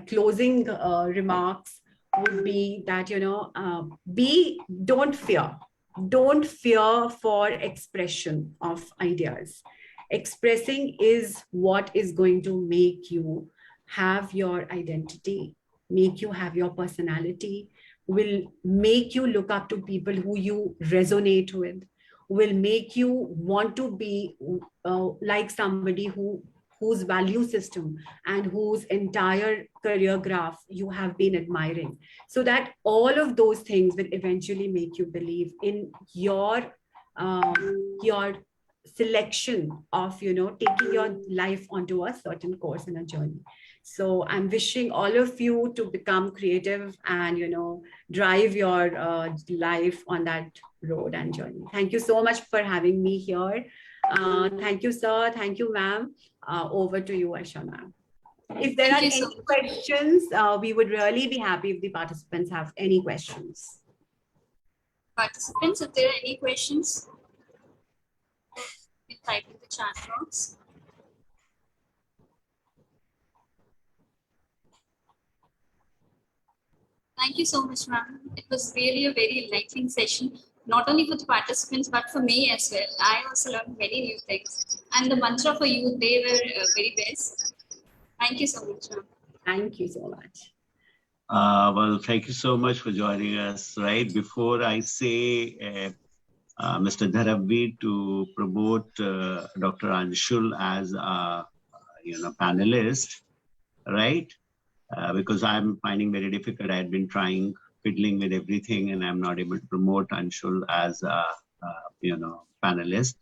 closing remarks would be that, don't fear for expression of ideas. Expressing is what is going to make you have your identity, make you have your personality, will make you look up to people who you resonate with, will make you want to be like somebody whose value system and whose entire career graph you have been admiring. So that all of those things will eventually make you believe in your selection of, taking your life onto a certain course and a journey. So I'm wishing all of you to become creative and, drive your life on that road and journey. Thank you so much for having me here. Thank you, sir. Thank you, ma'am. Over to you, Aisha, ma'am. If there are any questions, we would really be happy if the participants have any questions. Participants, if there are any questions, you type in the chat box. Thank you so much, ma'am. It was really a very enlightening session, not only for the participants, but for me as well. I also learned many new things. And the mantra for youth, they were very best. Thank you so much, ma'am. Thank you so much. Well, thank you so much for joining us. Right before I say Mr. Dharavveer to promote Dr. Anshul as a panelist, right? Because I'm finding very difficult. I had been trying fiddling with everything, and I'm not able to promote Anshul as a panelist.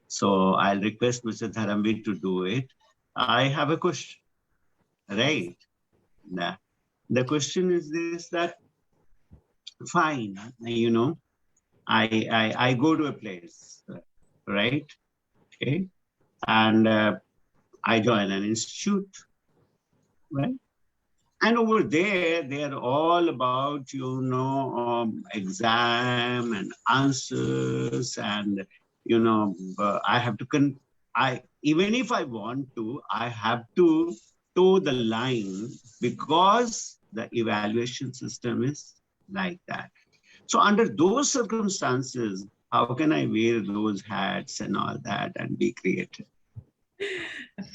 So I'll request Mr. Dharamveer to do it. I have a question, right? The question is this: that fine, I go to a place, right? Okay, and I join an institute, right? And over there, they are all about, exam and answers. And, I have to, even if I want to, I have to toe the line because the evaluation system is like that. So under those circumstances, how can I wear those hats and all that and be creative?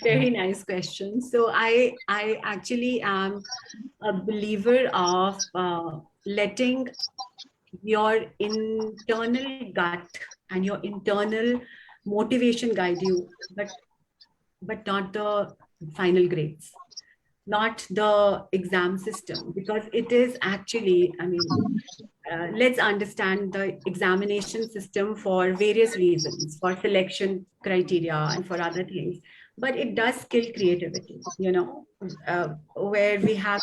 Very nice question. So I actually am a believer of letting your internal gut and your internal motivation guide you, but not the final grades, not the exam system, because it is actually, let's understand the examination system for various reasons, for selection criteria and for other things. But it does kill creativity, where we have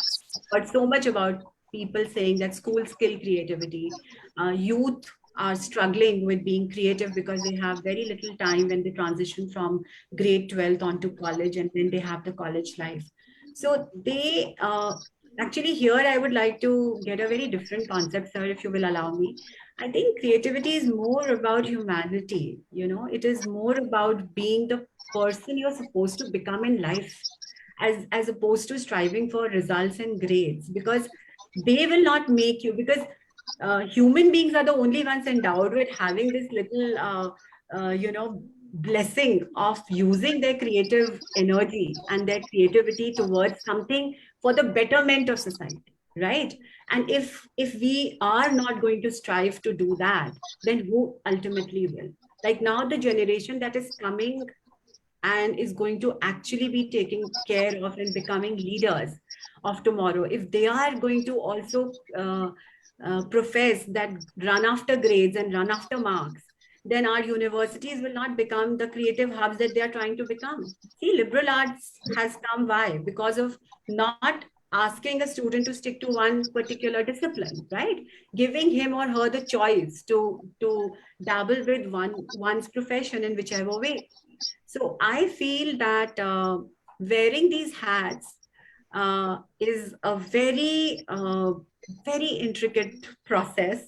heard so much about people saying that schools kill creativity. Youth are struggling with being creative because they have very little time when they transition from grade 12 onto college, and then they have the college life. So they actually, here I would like to get a very different concept, sir, if you will allow me. I think creativity is more about humanity. It is more about being the person you're supposed to become in life, as opposed to striving for results and grades, because they will not make you, because human beings are the only ones endowed with having this little, blessing of using their creative energy and their creativity towards something for the betterment of society, right? And if we are not going to strive to do that, then who ultimately will? Like now, the generation that is coming and is going to actually be taking care of and becoming leaders of tomorrow, if they are going to also profess that run after grades and run after marks, then our universities will not become the creative hubs that they are trying to become. See, liberal arts has come by because of not asking a student to stick to one particular discipline, right? Giving him or her the choice to dabble with one's profession in whichever way. So I feel that wearing these hats is a very, very intricate process,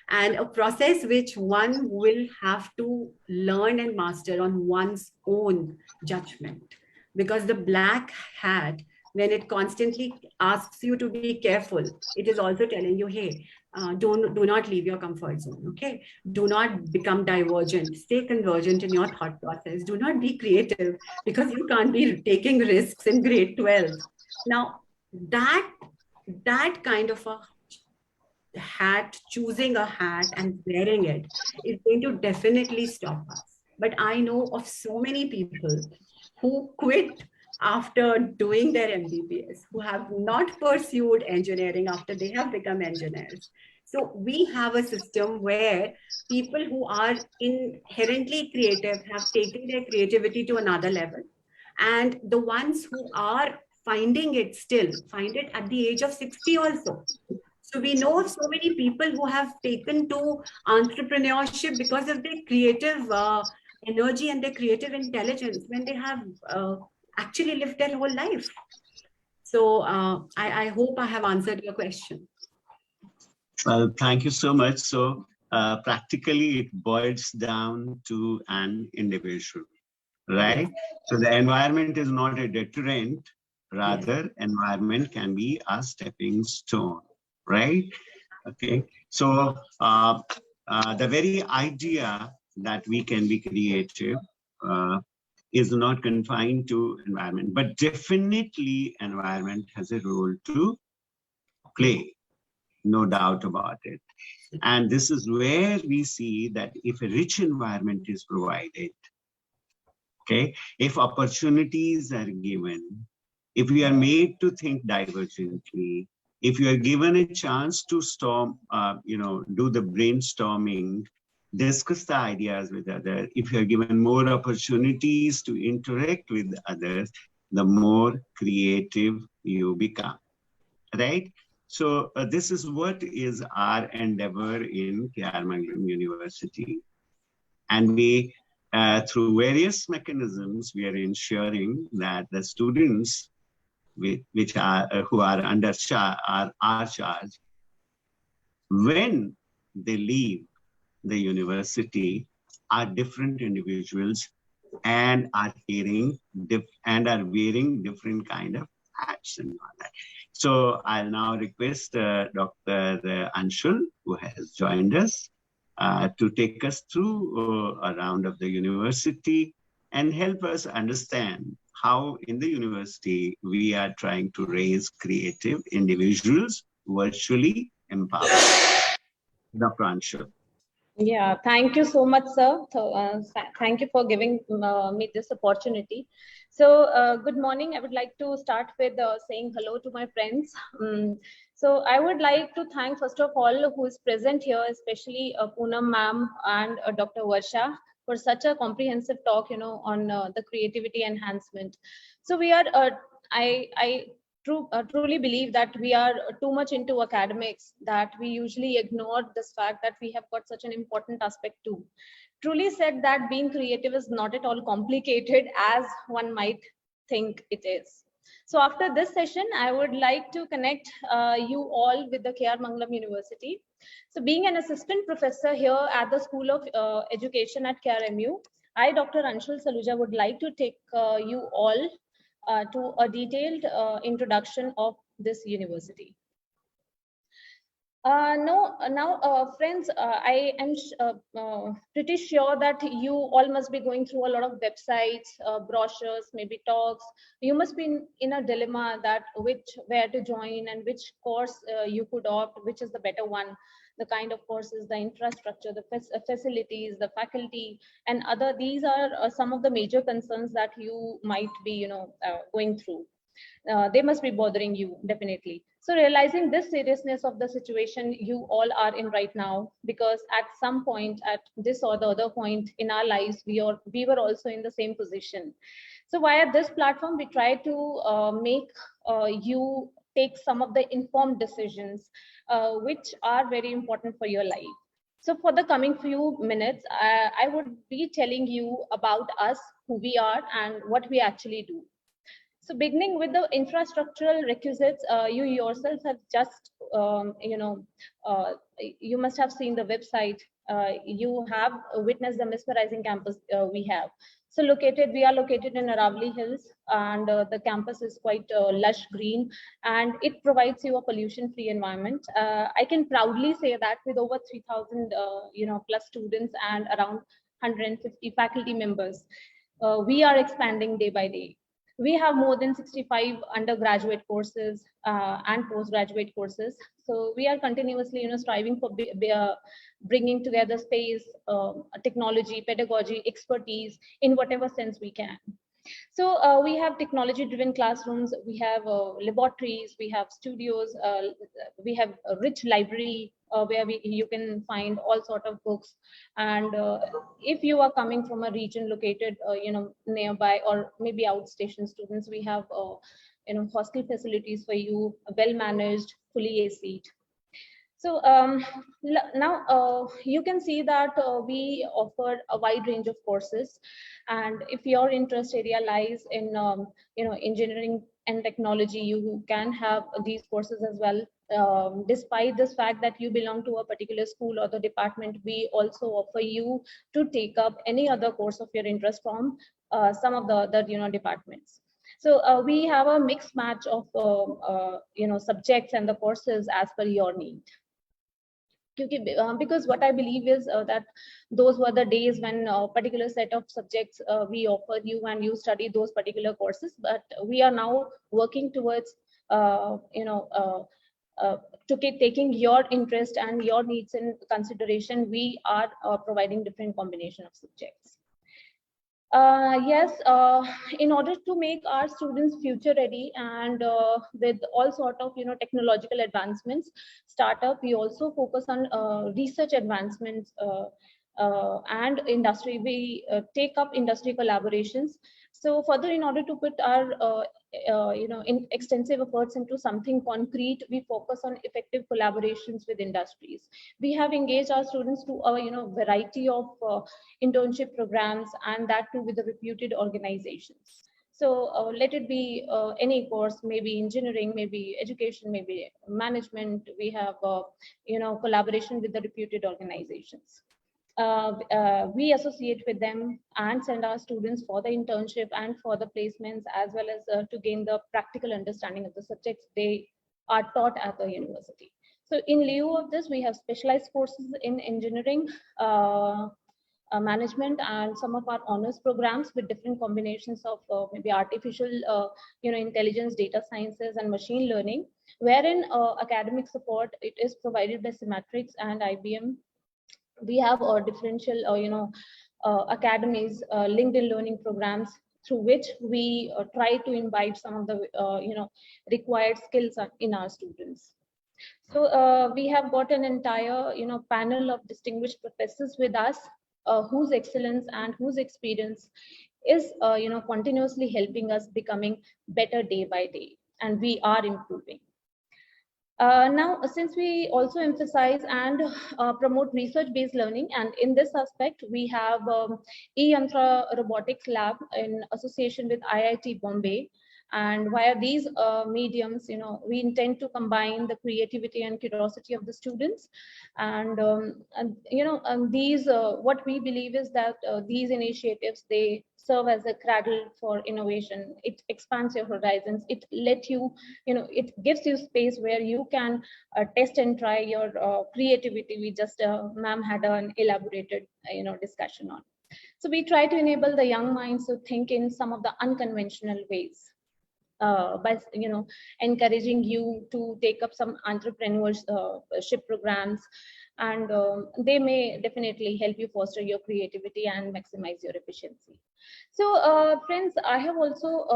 and a process which one will have to learn and master on one's own judgment. Because the black hat, when it constantly asks you to be careful, it is also telling you, hey, do not leave your comfort zone, okay? Do not become divergent. Stay convergent in your thought process. Do not be creative, because you can't be taking risks in grade 12. Now, that kind of a hat, choosing a hat and wearing it, is going to definitely stop us. But I know of so many people who quit after doing their MBBS, who have not pursued engineering after they have become engineers. So we have a system where people who are inherently creative have taken their creativity to another level. And the ones who are finding it still find it at the age of 60 also. So we know of so many people who have taken to entrepreneurship because of their creative energy and their creative intelligence when they have actually lived their whole life. So I hope I have answered your question. Well, thank you so much. So practically it boils down to an individual, right? So the environment is not a deterrent, rather environment can be a stepping stone. right? Okay, so the very idea that we can be creative is not confined to environment, but definitely environment has a role to play, no doubt about it. And this is where we see that if a rich environment is provided, okay, if opportunities are given, if we are made to think divergently, if you are given a chance to do the brainstorming, discuss the ideas with others, if you are given more opportunities to interact with others, the more creative you become, right? So this is what is our endeavor in KR Mangalam University. And we, through various mechanisms, we are ensuring that the students which are who are under our charge, when they leave the university, are different individuals and are wearing different kind of hats and all that. So I'll now request Dr. Anshul, who has joined us, to take us through a round of the university and help us understand how in the university we are trying to raise creative individuals virtually empowered. Dr. Anshul. Yeah, thank you so much, sir. So, thank you for giving me this opportunity. So, good morning. I would like to start with saying hello to my friends. So, I would like to thank, first of all, who is present here, especially Poonam ma'am and Dr. Varsha, for such a comprehensive talk, on the creativity enhancement. So, we are, I truly believe that we are too much into academics, that we usually ignore this fact that we have got such an important aspect too. Truly said that being creative is not at all complicated as one might think it is. So after this session, I would like to connect you all with the KR Mangalam University. So being an assistant professor here at the School of Education at KRMU, I, Dr. Anshul Saluja, would like to take you all to a detailed introduction of this university. Now, friends, I am pretty sure that you all must be going through a lot of websites, brochures, maybe talks. You must be in a dilemma that where to join and which course you could opt, which is the better one, the kind of courses, the infrastructure, the facilities, the faculty, and other. These are some of the major concerns that you might be, going through. They must be bothering you, definitely. So realizing this seriousness of the situation you all are in right now, because at some point, at this or the other point in our lives, we were also in the same position. So via this platform, we try to make you take some of the informed decisions, which are very important for your life. So for the coming few minutes, I would be telling you about us, who we are, and what we actually do. So beginning with the infrastructural requisites, you yourselves have just, you must have seen the website. You have witnessed the mesmerizing campus we have. So we are located in Aravali Hills, and the campus is quite lush green, and it provides you a pollution-free environment. I can proudly say that with over 3,000, plus students and around 150 faculty members, we are expanding day by day. We have more than 65 undergraduate courses and postgraduate courses. So we are continuously, striving for bringing together space, technology, pedagogy, expertise in whatever sense we can. So we have technology-driven classrooms, we have laboratories, we have studios, we have a rich library where you can find all sort of books. And if you are coming from a region located, nearby, or maybe outstation students, we have, hostel facilities for you, well-managed, fully AC'd. So now you can see that we offer a wide range of courses, and if your interest area lies in engineering and technology, you can have these courses as well. Despite this fact that you belong to a particular school or the department, we also offer you to take up any other course of your interest from some of the other departments. So we have a mixed match of subjects and the courses as per your need. Because what I believe is that those were the days when a particular set of subjects we offered you and you study those particular courses, but we are now working towards taking your interest and your needs in consideration. We are providing different combination of subjects. Yes, in order to make our students future ready and with all sort of technological advancements startup, we also focus on research advancements and industry. We take up industry collaborations. So further, in order to put our in extensive efforts into something concrete, we focus on effective collaborations with industries. We have engaged our students to a variety of internship programs, and that too with the reputed organizations. So let it be any course, maybe engineering, maybe education, maybe management. We have collaboration with the reputed organizations. We associate with them and send our students for the internship and for the placements, as well as to gain the practical understanding of the subjects they are taught at the university. So in lieu of this, we have specialized courses in engineering, management, and some of our honors programs with different combinations of maybe artificial intelligence, data sciences, and machine learning, wherein academic support, it is provided by Symmetrics and IBM. We have differential academies, LinkedIn learning programs, through which we try to imbibe some of the required skills in our students. So we have got an entire panel of distinguished professors with us, whose excellence and whose experience is continuously helping us becoming better day by day, and we are improving. Now, since we also emphasize and promote research-based learning, and in this aspect, we have e-Yantra Robotics Lab in association with IIT Bombay. And via these mediums, we intend to combine the creativity and curiosity of the students. And these, what we believe is that these initiatives, they serve as a cradle for innovation. It expands your horizons. It lets you, it gives you space where you can test and try your creativity. We just, ma'am had an elaborated, discussion on. So we try to enable the young minds to think in some of the unconventional ways. By encouraging you to take up some entrepreneurship programs, and they may definitely help you foster your creativity and maximize your efficiency. So friends, I have also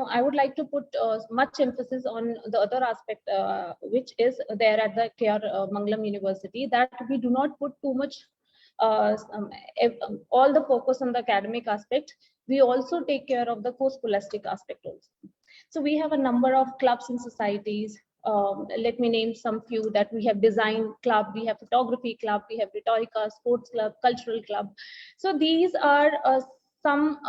I would like to put much emphasis on the other aspect which is there at the KR Mangalam University, that we do not put too much all the focus on the academic aspect. We also take care of the co-scholastic aspect also. So we have a number of clubs and societies. Let me name some few that we have: design club, we have photography club, we have rhetorica, sports club, cultural club. So these are some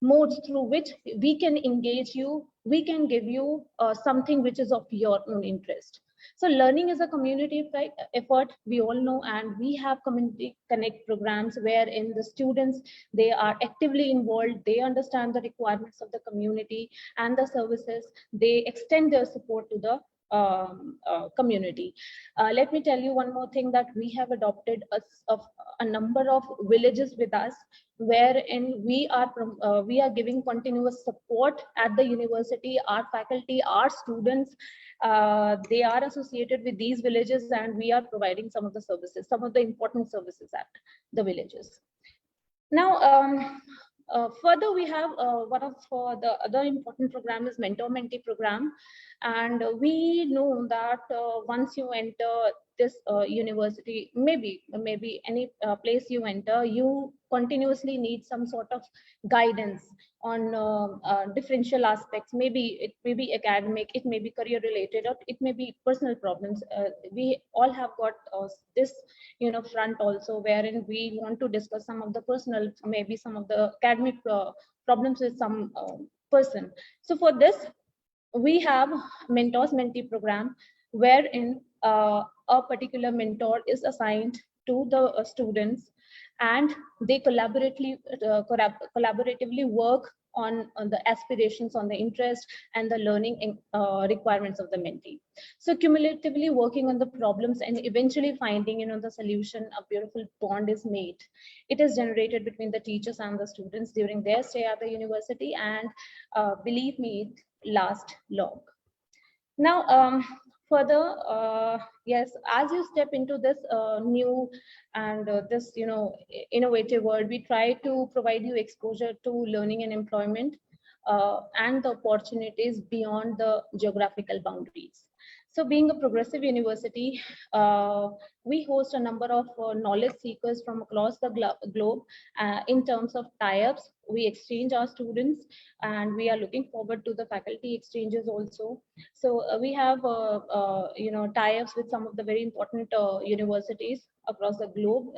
modes through which we can engage you. We can give you something which is of your own interest. So learning is a community effort, we all know, and we have community connect programs wherein the students, they are actively involved, they understand the requirements of the community and the services, they extend their support to the community. Let me tell you one more thing, that we have adopted a number of villages with us, wherein we are giving continuous support at the university. Our faculty, our students, they are associated with these villages, and we are providing some of the services, some of the important services at the villages. Now, further, we have one of the other important program is mentor-mentee program, and we know that once you enter this university, maybe any place you enter, you continuously need some sort of guidance on differential aspects. Maybe it may be academic, it may be career related, or it may be personal problems. We all have got this front also, wherein we want to discuss some of the personal, maybe some of the academic problems with some person. So for this, we have mentors-mentee program, wherein a particular mentor is assigned to the students, and they collaboratively work on the aspirations, on the interest and the learning requirements of the mentee. So cumulatively working on the problems and eventually finding, the solution, a beautiful bond is made. It is generated between the teachers and the students during their stay at the university, and believe me, it lasts long. Now, further, yes, as you step into this new and this, innovative world, we try to provide you exposure to learning and employment and the opportunities beyond the geographical boundaries. So being a progressive university, we host a number of knowledge seekers from across the globe in terms of tie-ups. We exchange our students, and we are looking forward to the faculty exchanges also. So we have, tie-ups with some of the very important universities across the globe.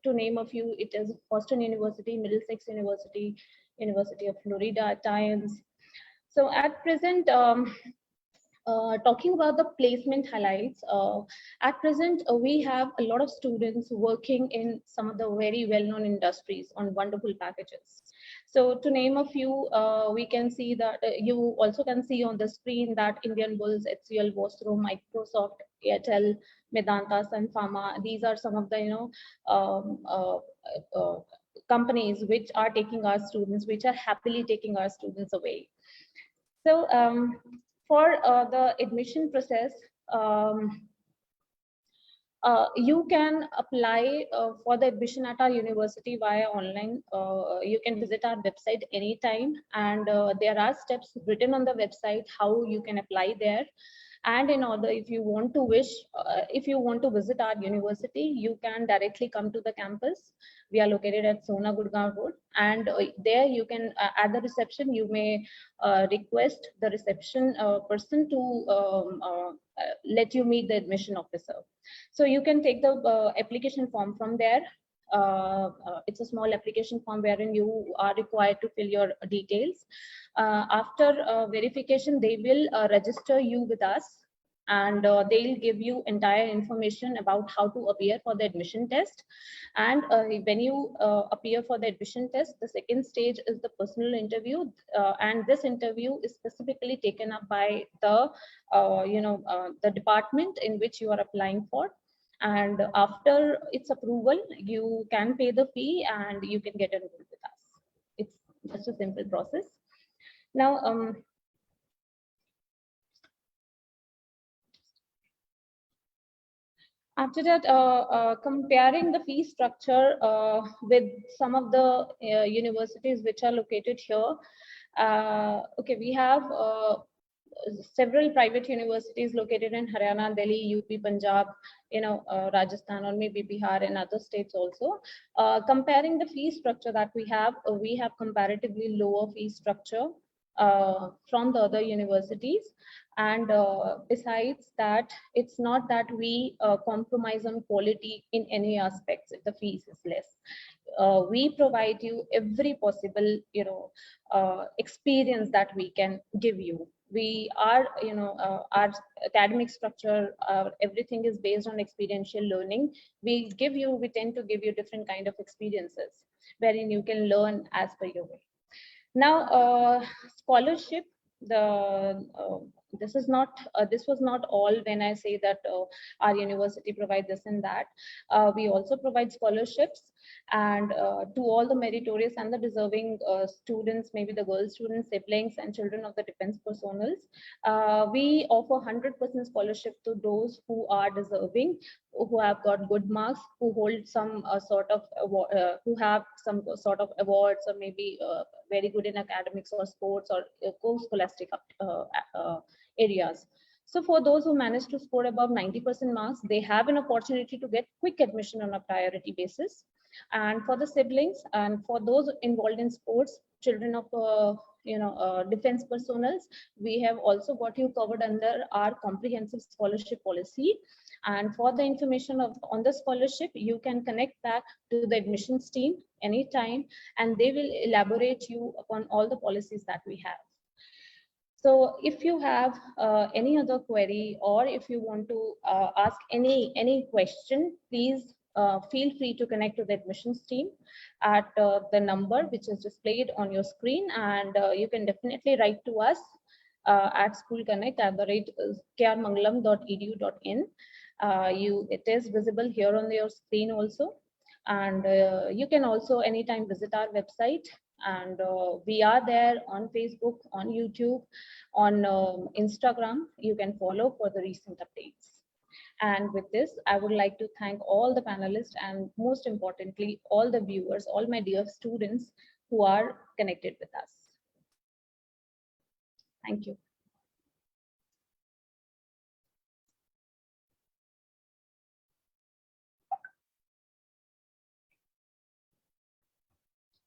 To name a few, it is Boston University, Middlesex University, University of Florida at times. So at present, talking about the placement highlights, at present we have a lot of students working in some of the very well-known industries on wonderful packages. So to name a few, we can see that you also can see on the screen that Indian Bulls, HCL, Varsha, Microsoft, Airtel, Medanta, Sun Pharma, these are some of the companies which are taking our students, which are happily taking our students away. So for the admission process, you can apply for the admission at our university via online. You can visit our website anytime, and there are steps written on the website how you can apply there. And in order, if you want to visit our university, you can directly come to the campus. We are located at Sona Gurgaon Road, and there you can, at the reception, you may request the reception person to let you meet the admission officer. So you can take the application form from there. It's a small application form wherein you are required to fill your details. After verification, they will register you with us, and they'll give you entire information about how to appear for the admission test. And when you appear for the admission test, the second stage is the personal interview, and this interview is specifically taken up by the the department in which you are applying for. And after its approval, you can pay the fee and you can get enrolled with us. It's just a simple process. Now, after that, comparing the fee structure with some of the universities which are located here. Okay, we have several private universities located in Haryana, Delhi, UP, Punjab, Rajasthan, or maybe Bihar and other states also. Comparing the fee structure that we have comparatively lower fee structure from the other universities. And besides that, it's not that we compromise on quality in any aspects if the fees is less. We provide you every possible experience that we can give you. We are our academic structure, everything is based on experiential learning. We tend to give you different kind of experiences wherein you can learn as per your way. Now, scholarship, this was not all when I say that our university provides this and that. We also provide scholarships, and to all the meritorious and the deserving students, maybe the girl students, siblings, and children of the defense personals. We offer 100% scholarship to those who are deserving, who have got good marks, who hold some who have some sort of awards, or maybe very good in academics or sports or co-scholastic areas. So for those who manage to score above 90% marks, they have an opportunity to get quick admission on a priority basis. And for the siblings and for those involved in sports, children of defense personals, we have also got you covered under our comprehensive scholarship policy. And for the information on the scholarship, you can connect back to the admissions team anytime, and they will elaborate you upon all the policies that we have. So if you have any other query, or if you want to ask any question, please feel free to connect to the admissions team at the number which is displayed on your screen, and you can definitely write to us at schoolconnect@krmangalam.edu.in. It is visible here on your screen also, and you can also anytime visit our website, and we are there on Facebook, on YouTube, on Instagram. You can follow for the recent updates. And with this, I would like to thank all the panelists and most importantly, all the viewers, all my dear students who are connected with us. Thank you.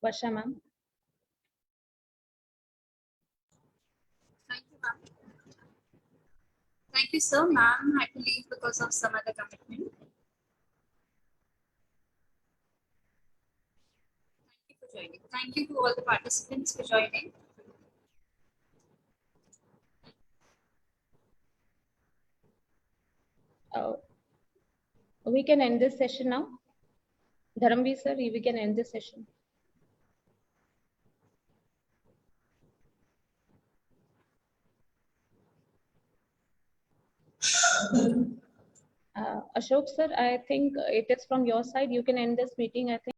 Varsha ma'am. Thank you, ma'am. Thank you, sir. Ma'am had to leave because of some other commitment. Thank you for joining. Thank you to all the participants for joining. We can end this session now. Dharamveer sir, we can end this session. Ashok sir, I think it is from your side. You can end this meeting, I think.